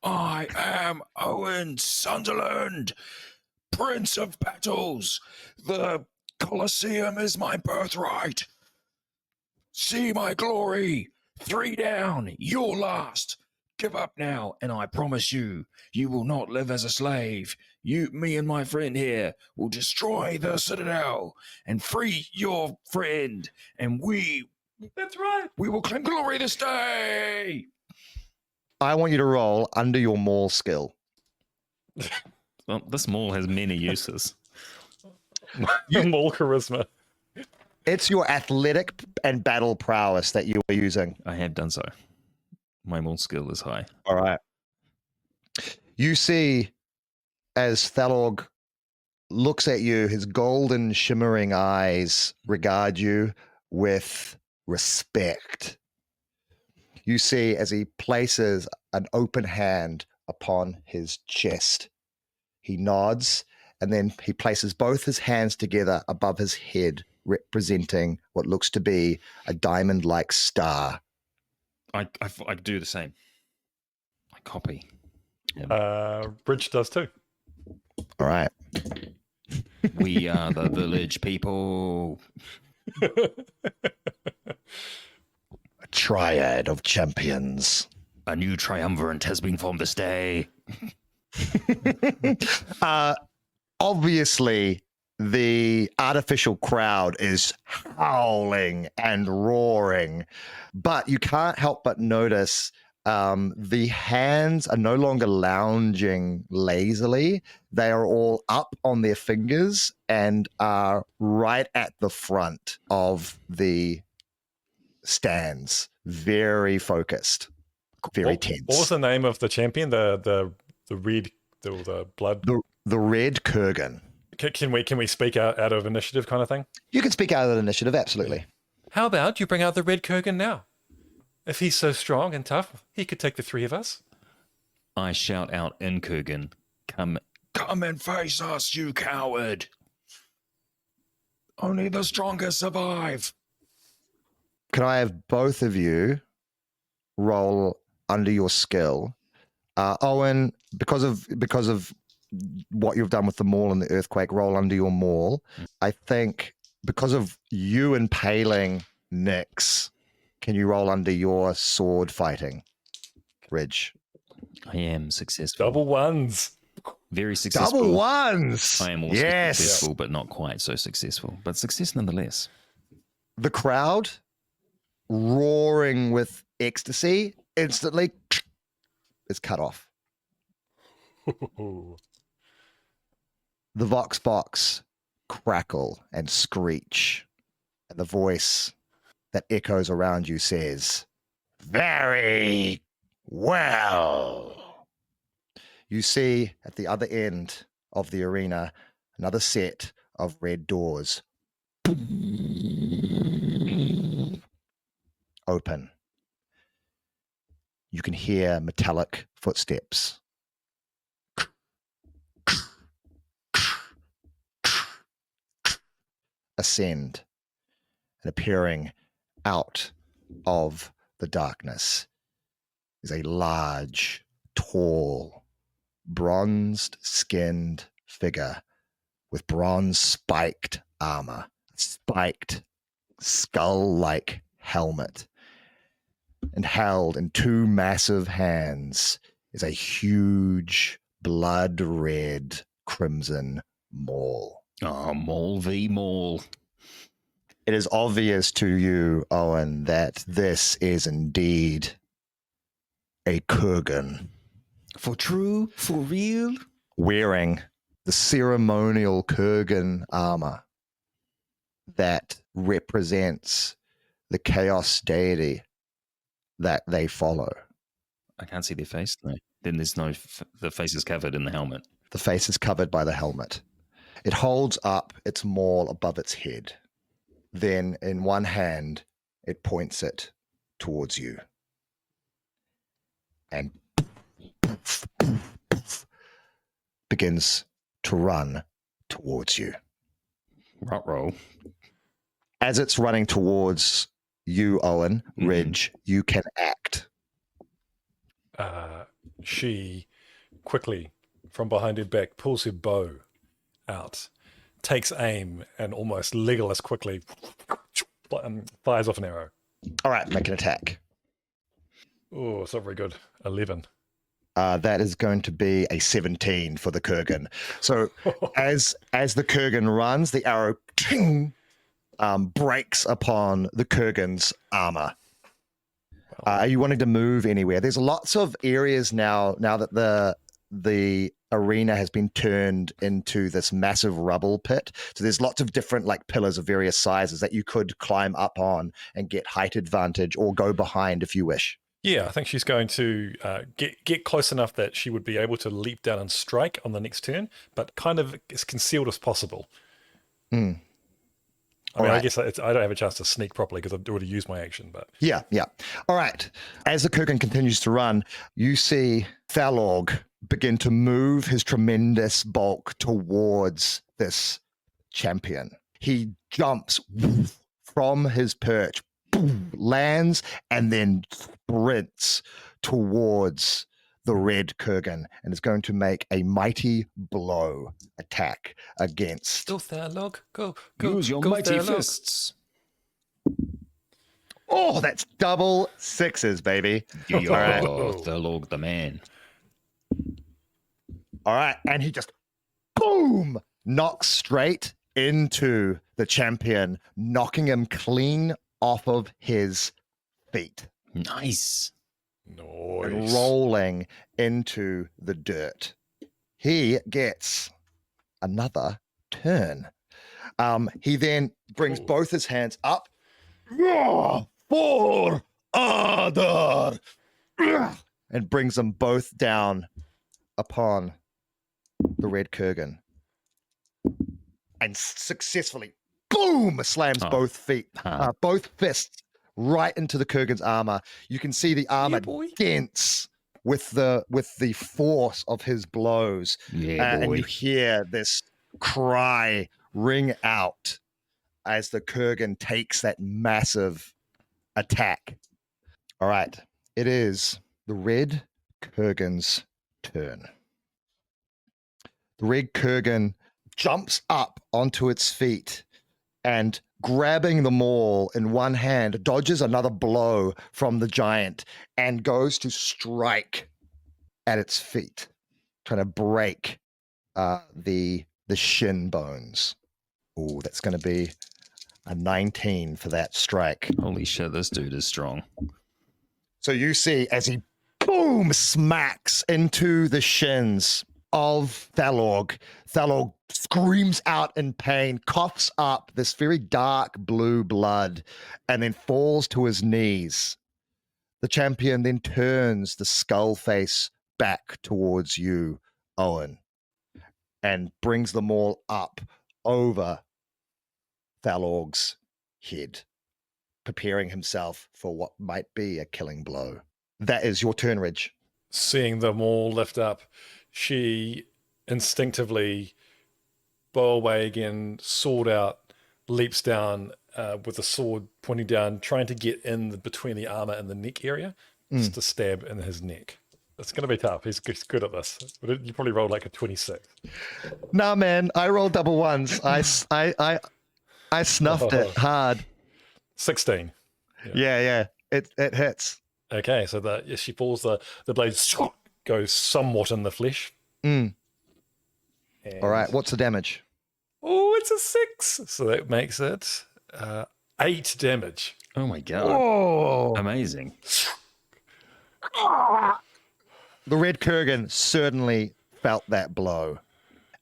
I am Owen Sunderland, Prince of Battles. The Colosseum is my birthright. See my glory. 3 down. You're last. Give up now, and I promise you, you will not live as a slave. Me and my friend here will destroy the Citadel and free your friend, and That's right. we will claim glory this day. I want you to roll under your maul skill. Well, this maul has many uses. More charisma. It's your athletic and battle prowess that you are using. I have done so. My maul skill is high. All right. You see, as Thalorg looks at you, his golden shimmering eyes regard you with respect. You see, as he places an open hand upon his chest, he nods, and then he places both his hands together above his head, representing what looks to be a diamond-like star. I do the same. I copy. Ridge does too. All right. We are the village people. A triad of champions. A new triumvirate has been formed this day. Obviously, the artificial crowd is howling and roaring, but you can't help but notice the hands are no longer lounging lazily. They are all up on their fingers and are right at the front of the stands, very focused, very tense. What was the name of the champion? The red, the blood. The Red Kurgen. Can we speak out of initiative kind of thing? You can speak out of the initiative, absolutely. How about you bring out the Red Kurgen now? If he's so strong and tough, he could take the 3 of us. I shout out in Kurgan, come and face us, you coward. Only the strongest survive. Can I have both of you roll under your skill? Owen, because of what you've done with the maul and the earthquake, roll under your maul. I think because of you impaling Nyx, can you roll under your sword fighting, Ridge? I am successful. Double ones. Very successful. Double ones! I am also Yes! successful, but not quite so successful. But success nonetheless. The crowd, roaring with ecstasy, instantly is cut off. The Vox Box crackle and screech, and the voice that echoes around you says, "Very well." You see at the other end of the arena another set of red doors open. You can hear metallic footsteps. Ascend, and appearing out of the darkness is a large, tall, bronzed skinned figure with bronze spiked armor, spiked skull-like helmet, and held in 2 massive hands is a huge blood red crimson maul. Oh, Maul v. Maul. It is obvious to you, Owen, that this is indeed a Kurgan. For true? For real? Wearing the ceremonial Kurgan armor that represents the chaos deity that they follow. I can't see their face. No. Then there's no... the face is covered in the helmet. The face is covered by the helmet. It holds up its maul above its head. Then, in one hand, it points it towards you. And begins to run towards you. Rutroll. As it's running towards You, Owen, Mhm. Ridge, you can act. She quickly, from behind her back, pulls her bow out, takes aim, and almost Legolas quickly fires off an arrow. All right, make an attack. Oh, it's not very good. 11. That is going to be a 17 for the Kurgan. So as the Kurgan runs, the arrow breaks upon the Kurgan's armor. Are you wanting to move anywhere? There's lots of areas now that the arena has been turned into this massive rubble pit. So there's lots of different like pillars of various sizes that you could climb up on and get height advantage or go behind if you wish. Yeah, I think she's going to get close enough that she would be able to leap down and strike on the next turn, but kind of as concealed as possible. Mm. I mean, All I right. guess I don't have a chance to sneak properly because I've already used my action, but Yeah. All right. As the Kurgan continues to run, you see Thalorg begin to move his tremendous bulk towards this champion. He jumps from his perch, lands, and then sprints towards the Red Kurgan and is going to make a mighty blow attack against. go Thalog, go, Use your go mighty Thalog. fists. Oh, that's double sixes, baby. Yo, All right. the Lord, the man. All right, and he just boom knocks straight into the champion, knocking him clean off of his feet Nice. and Nice. rolling into the dirt. He gets another turn. He then brings Cool. both his hands up. For Adar! And brings them both down upon the Red Kurgan. And successfully, boom, slams Oh. both feet, Huh. both fists right into the Kurgan's armor. You can see the armor boy. dents with the force of his blows. Yeah, And boy. you hear this cry ring out as the Kurgan takes that massive attack. All right, it is the Red Kurgan's turn. The Red Kurgan jumps up onto its feet and, grabbing the maul in one hand, dodges another blow from the giant and goes to strike at its feet, trying to break the shin bones. Oh, that's going to be a 19 for that strike. Holy shit, this dude is strong. So you see as he boom smacks into the shins of Thalorg. Thalorg screams out in pain, coughs up this very dark blue blood, and then falls to his knees. The champion then turns the skull face back towards you, Owen, and brings them all up over Thalorg's head, preparing himself for what might be a killing blow. That is your turn, Ridge. Seeing them all lift up, she instinctively bow away again, sword out, leaps down with the sword pointing down, trying to get in between the armor and the neck area, just to stab in his neck. It's going to be tough. He's good at this. You probably rolled like a 26. Nah, man, I rolled double ones. I snuffed it hard. 16. Yeah. It hits. Okay, so she falls, the blade goes somewhat in the flesh. Mm. And- All right, what's the damage? Oh, it's a 6. So that makes it 8 damage. Oh my god. Oh, Amazing. the Red Kurgan certainly felt that blow.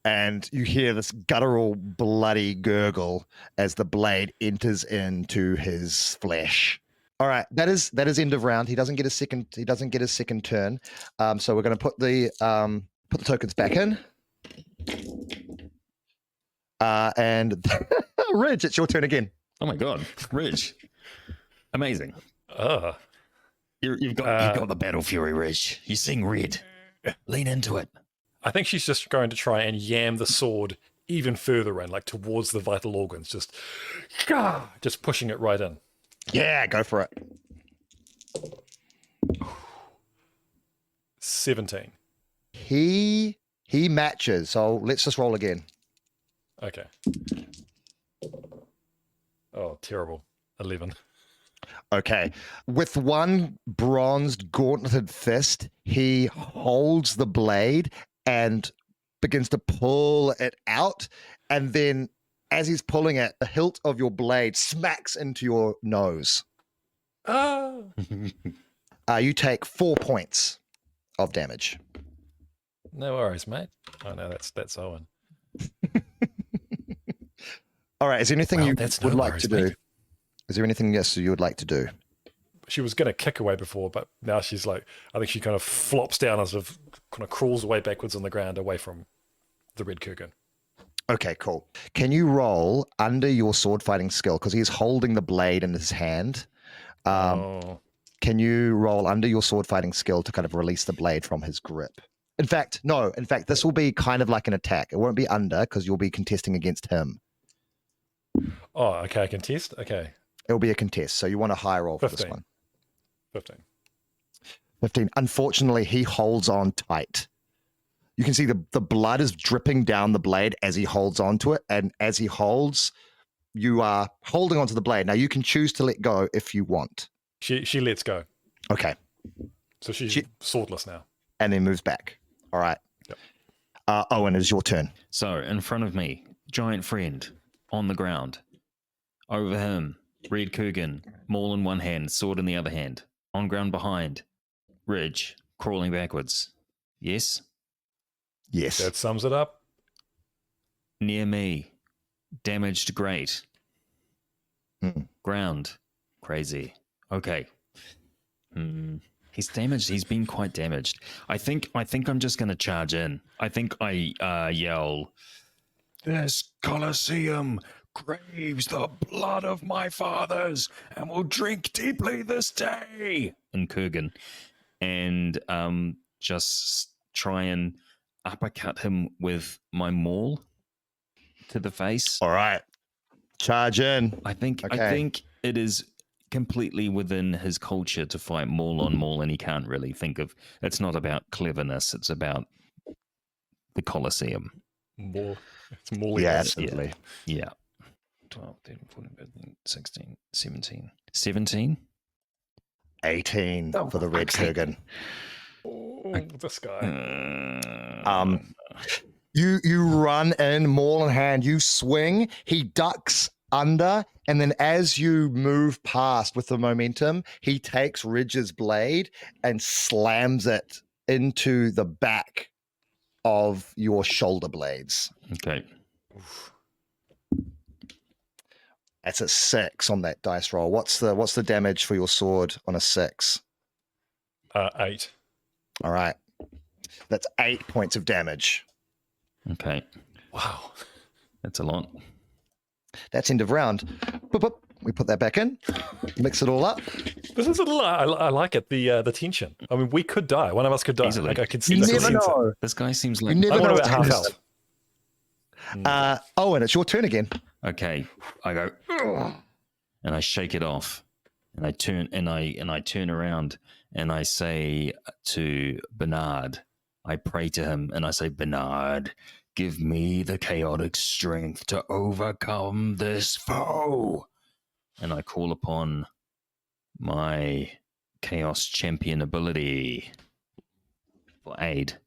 And you hear this guttural, bloody gurgle as the blade enters into his flesh. All right, that is end of round. He doesn't get a second. He doesn't get a second turn. So we're going to put the tokens back in. And Ridge, it's your turn again. Oh my god. Ridge. Amazing. Ah, You've got the battle fury, Ridge. You sing red. Lean into it. I think she's just going to try and yam the sword even further in, like towards the vital organs, just pushing it right in. Yeah, go for it. 17. He matches, so let's just roll again. Okay. Oh, terrible. 11. Okay. With one bronzed, gauntleted fist, he holds the blade and begins to pull it out. And then, as he's pulling it, the hilt of your blade smacks into your nose. Ah! You take 4 points of damage. No worries, mate. Oh, no, that's Owen. All right. Is there anything Well, you that's would no like worries, to do? mate. Is there anything else you would like to do? She was going to kick away before, but now she's like, I think she kind of flops down and sort of kind of crawls away backwards on the ground away from the Red Kurgen. Okay, cool. Can you roll under your sword fighting skill? Because he's holding the blade in his hand. Can you roll under your sword fighting skill to kind of release the blade from his grip? In fact, no. In fact, this will be kind of like an attack. It won't be under because you'll be contesting against him. Oh, okay, I can test? Okay. It'll be a contest. So you want a high roll for this 15. one. 15. 15. Unfortunately, he holds on tight. You can see the blood is dripping down the blade as he holds onto it. And as he holds, you are holding onto the blade. Now, you can choose to let go if you want. She lets go. Okay. So she's swordless now. And then moves back. All right. Yep. Owen, it's your turn. So in front of me, giant friend on the ground. Over him, Red Kurgen, maul in one hand, sword in the other hand. On ground behind, Ridge, crawling backwards. Yes? Yes. That sums it up. Near me, damaged great. Hmm. Ground, crazy. Okay. He's damaged. He's been quite damaged. I think I'm just going to charge in. I think I yell, "This Colosseum craves the blood of my fathers and will drink deeply this day." In Kurgan. And just try and uppercut him with my maul to the face. All right. Charge in. I think Okay. it is completely within his culture to fight maul on maul, and he can't really think of. It's not about cleverness; it's about the Colosseum. It's more. Yeah, absolutely. Yeah. 12, 13, 14, 15, 16, 17. 17? 18 for the Red Kurgan. Oh, this guy. You run in, maul in hand, you swing, he ducks under, and then as you move past with the momentum, he takes Ridge's blade and slams it into the back of your shoulder blades. Okay. That's a 6 on that dice roll. What's the damage for your sword on a 6? 8. All right. That's 8 points of damage. Okay. Wow. That's a lot. That's end of round. Boop, boop. We put that back in, mix it all up. This is a little. I like it. The tension. I mean, we could die. One of us could die. Easily. Like, I could see. You I could never sense it. know. This guy seems like. You never I'm on know. about half health. Owen, it's your turn again. Okay. I go, "Ugh," and I shake it off, and I turn around, and I say to Bernard, I pray to him, and I say, "Bernard, give me the chaotic strength to overcome this foe." And I call upon my chaos champion ability for aid.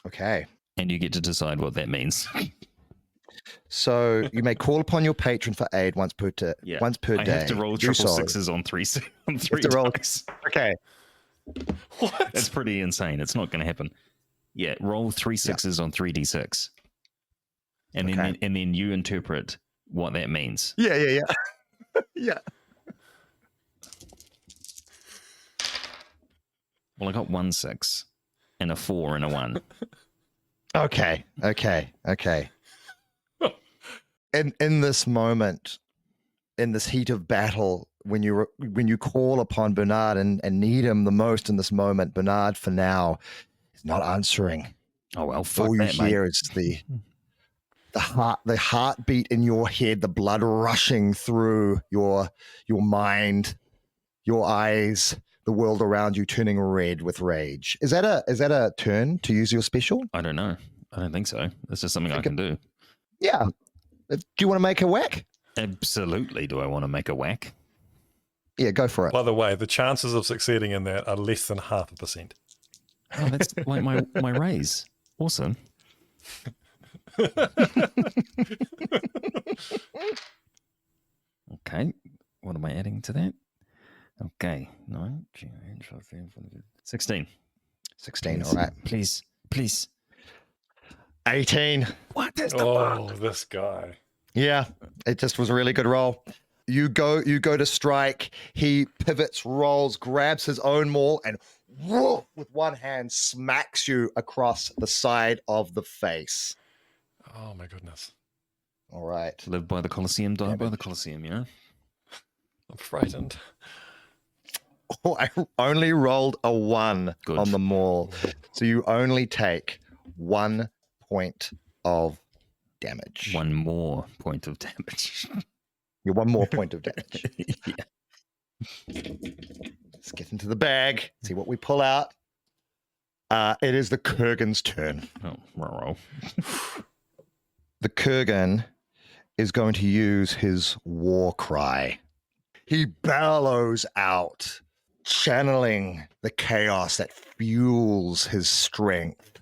Okay. And you get to decide what that means. So you may call upon your patron for aid once per day. I have to roll Do triple so. sixes on three to roll- dice. Okay. What? That's pretty insane. It's not going to happen. Yeah, roll 3 sixes on 3d6. And then you interpret what that means. Yeah. Yeah. Well, I got 1 6 and a 4 and a 1. Okay. In this moment, in this heat of battle, when you call upon Bernard and need him the most in this moment, Bernard for now is not answering. Oh well, fuck All you that, mate. hear is the heartbeat in your head, the blood rushing through your mind, your eyes, the world around you turning red with rage. Is that a turn to use your special? I don't know. I don't think so. It's just something I can do. Yeah. Do you want to make a whack? Absolutely. Do I want to make a whack? Yeah, go for it. By the way, the chances of succeeding in that are less than 0.5%. Oh, that's like my raise. Awesome. Okay. What am I adding to that? Okay. 9, 16. 16, Please. all right. Please. 18. What is the Oh, this guy. Yeah, it just was a really good roll. You go to strike. He pivots, rolls, grabs his own maul, and whoa, with one hand smacks you across the side of the face. Oh, my goodness. All right. Live by the Colosseum, die by the Colosseum, you know? I'm frightened. Oh, I only rolled a 1 Good. on the maul. So you only take 1 point of damage. One more point of damage. You're 1 more point of damage. Yeah. Let's get into the bag, see what we pull out. It is the Kurgan's turn. Oh, roll. The Kurgan is going to use his war cry. He bellows out, channeling the chaos that fuels his strength.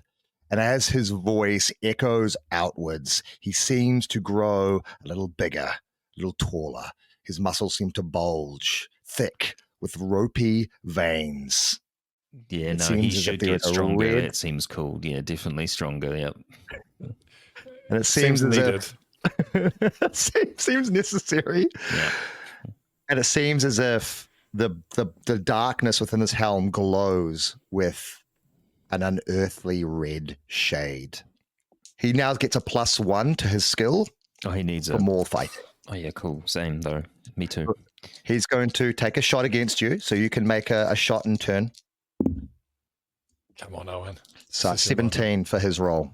And as his voice echoes outwards, he seems to grow a little bigger, a little taller. His muscles seem to bulge, thick, with ropey veins. Yeah, It no, seems he as if should there get is a stronger. red- That seems cool. Yeah, definitely stronger. Yep. And it seems as needed. if seems necessary. Yeah. And it seems as if the darkness within his helm glows with an unearthly red shade. He now gets a +1 to his skill Oh, he needs for a. more fighting. Oh, yeah, cool. Same, though. Me too. He's going to take a shot against you, so you can make a shot in turn. Come on, Owen. So This is your 17 for his roll.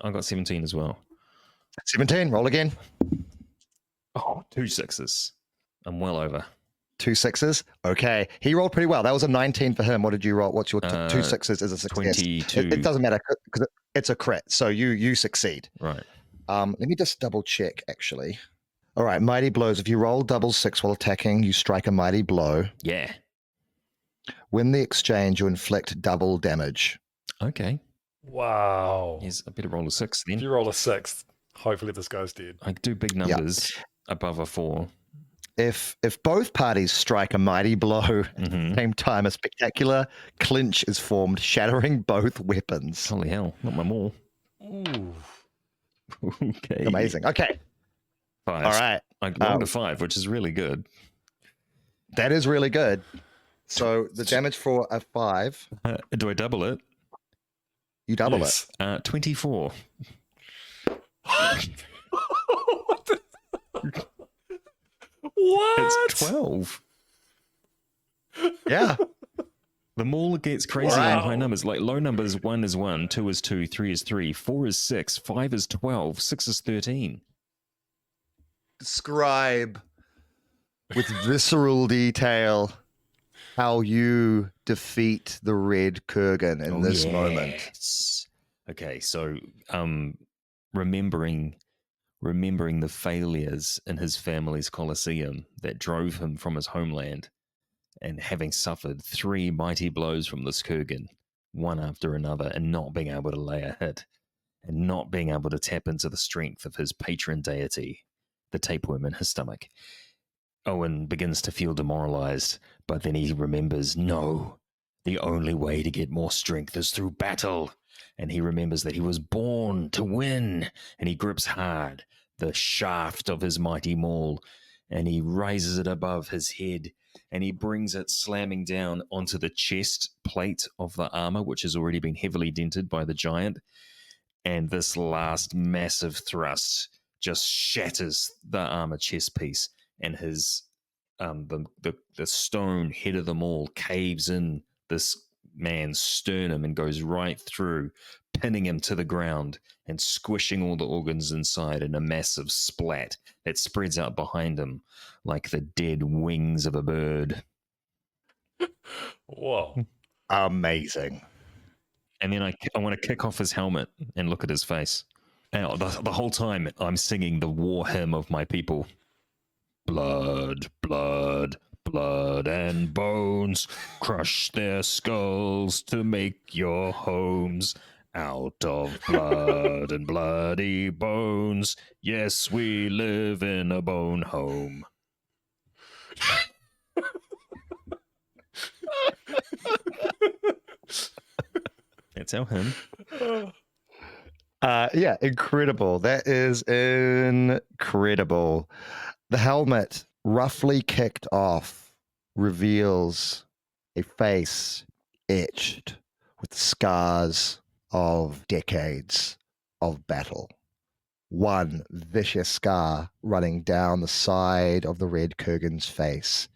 I got 17 as well. 17, roll again. Oh, 2 6s. I'm well over. 2 6s. Okay. He rolled pretty well. That was a 19 for him. What did you roll? What's your 2 6s is a success? 22. It doesn't matter because it's a crit. So you succeed. Right. Let me just double check actually. All right, mighty blows. If you roll double 6 while attacking, you strike a mighty blow. Yeah. Win the exchange, you inflict double damage. Okay. Wow. Here's a bit of roll of 6 If then. you roll a 6, hopefully this guy's dead. I do big numbers above a 4. If both parties strike a mighty blow at the same time, a spectacular clinch is formed, shattering both weapons. Holy hell. Not my maul. Ooh. Okay. Amazing. Okay. 5. All right. I rolled a 5, which is really good. That is really good. So the damage for a 5, Do I double it? you double Yes. 24. What? What? It's 12. it. Yeah. The maul gets crazy Wow. on high numbers. Like low numbers, 1 is 1, 2 is 2, 3 is 3, 4 is 6, 5 is 12, 6 is 13. Describe with visceral detail how you defeat the Red Kurgan in this moment. Yes. Okay, so remembering the failures in his family's Colosseum that drove him from his homeland, and having suffered 3 mighty blows from this Kurgan, one after another, and not being able to lay a hit, and not being able to tap into the strength of his patron deity, the tapeworm in his stomach, Owen begins to feel demoralized, but then he remembers, no, the only way to get more strength is through battle. And he remembers that he was born to win, and he grips hard the shaft of his mighty maul, and he raises it above his head, and he brings it slamming down onto the chest plate of the armor, which has already been heavily dented by the giant. And this last massive thrust just shatters the armor chest piece, and his the stone head of them all caves in this man's sternum and goes right through, pinning him to the ground and squishing all the organs inside in a massive splat that spreads out behind him like the dead wings of a bird. Whoa. Amazing. And then I want to kick off his helmet and look at his face. And the whole time I'm singing the war hymn of my people. Blood, blood, blood and bones, crush their skulls to make your homes. Out of blood and bloody bones, yes, we live in a bone home. That's our hymn. Yeah, incredible. That is incredible. The helmet, roughly kicked off, reveals a face etched with scars of decades of battle. One vicious scar running down the side of the Red Kurgen's face.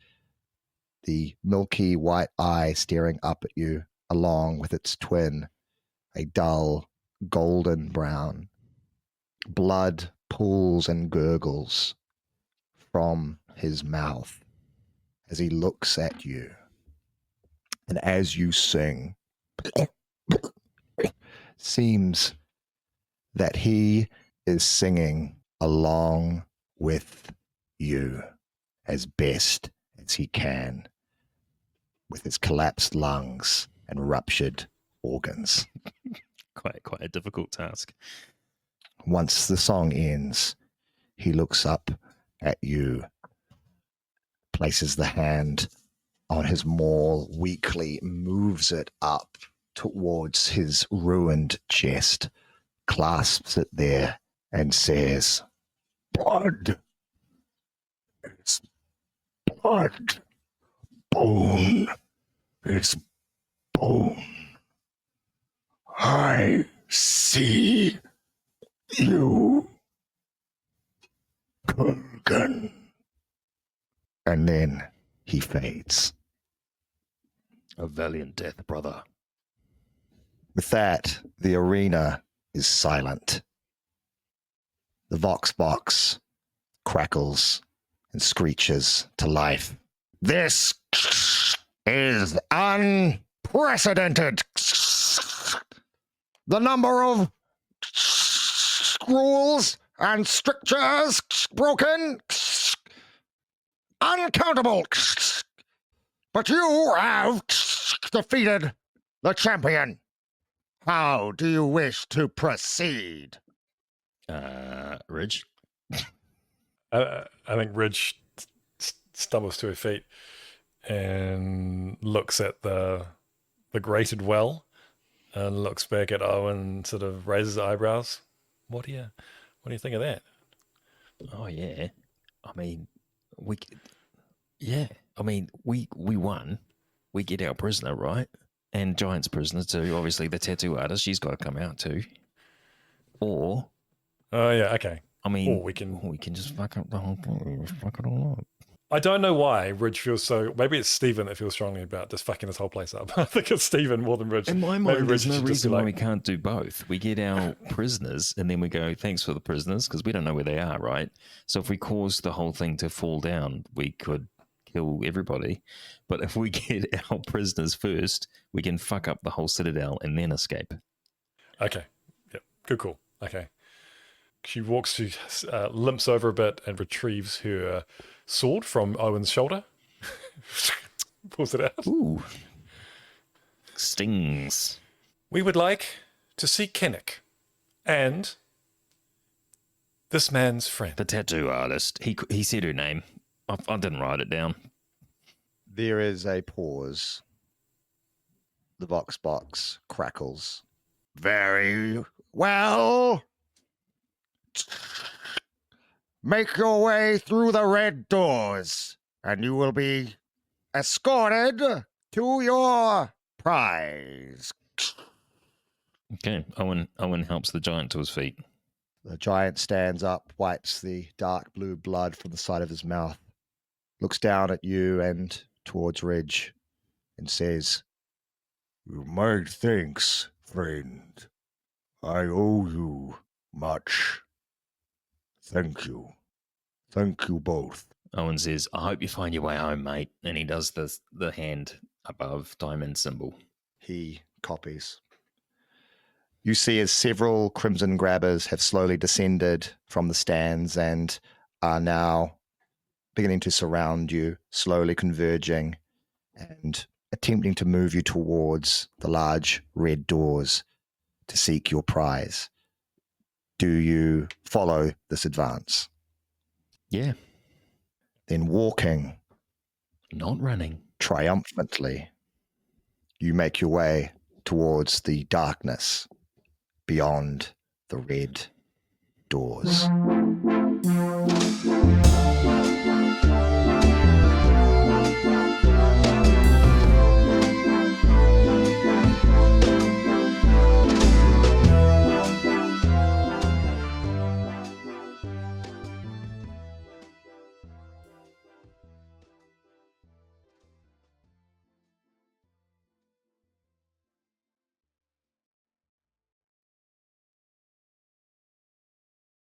The milky white eye staring up at you, along with its twin, a dull golden brown. Blood pools and gurgles from his mouth as he looks at you. And as you sing, seems that he is singing along with you as best as he can with his collapsed lungs and ruptured organs. Quite a difficult task. Once the song ends, he looks up at you, places the hand on his maul, weakly moves it up towards his ruined chest, clasps it there, and says, Blood. It's blood. Bone. It's bone. I see you, Kurgen. and then he fades. A valiant death, brother. With that, the arena is silent. The Vox box crackles and screeches to life. This is unprecedented. The number of rules and strictures broken, uncountable. But you have defeated the champion. How do you wish to proceed? Ridge? I think Ridge stumbles to her feet and looks at the grated well and looks back at Owen and sort of raises eyebrows. What do you think of that? Oh, yeah. I mean, we won. We get our prisoner, right? And Giant's prisoner too. Obviously, the tattoo artist, she's got to come out too. Or, Oh yeah, okay. I mean, Or we can just fuck up the whole thing. Fuck it all up. I don't know why Ridge feels so. Maybe it's Stephen that feels strongly about just fucking this whole place up. I think it's Stephen more than Ridge. In my Maybe mind, there's Ridge no should just be reason why like, we can't do both. We get our prisoners, and then we go, thanks for the prisoners, because we don't know where they are, right? So if we cause the whole thing to fall down, we could kill everybody. But if we get our prisoners first, we can fuck up the whole citadel and then escape. Okay, yep, good call. Okay. She walks to, limps over a bit and retrieves her sword from Owen's shoulder. Pulls it out. Ooh. Stings. We would like to see Kennick and this man's friend. The tattoo artist. He said her name. I didn't write it down. There is a pause. The Vox box crackles. Very well. Make your way through the red doors, and you will be escorted to your prize. Okay. Owen helps the giant to his feet. The giant stands up, wipes the dark blue blood from the side of his mouth, looks down at you and towards Ridge, and says, My thanks, friend. I owe you much. Thank you. Thank you both. Owen says, I hope you find your way home, mate. And he does the hand above diamond symbol. He copies. You see as several Crimson Grabbers have slowly descended from the stands and are now beginning to surround you, slowly converging and attempting to move you towards the large red doors to seek your prize. Do you follow this advance? Yeah. Then walking Not running. triumphantly, you make your way towards the darkness beyond the red doors.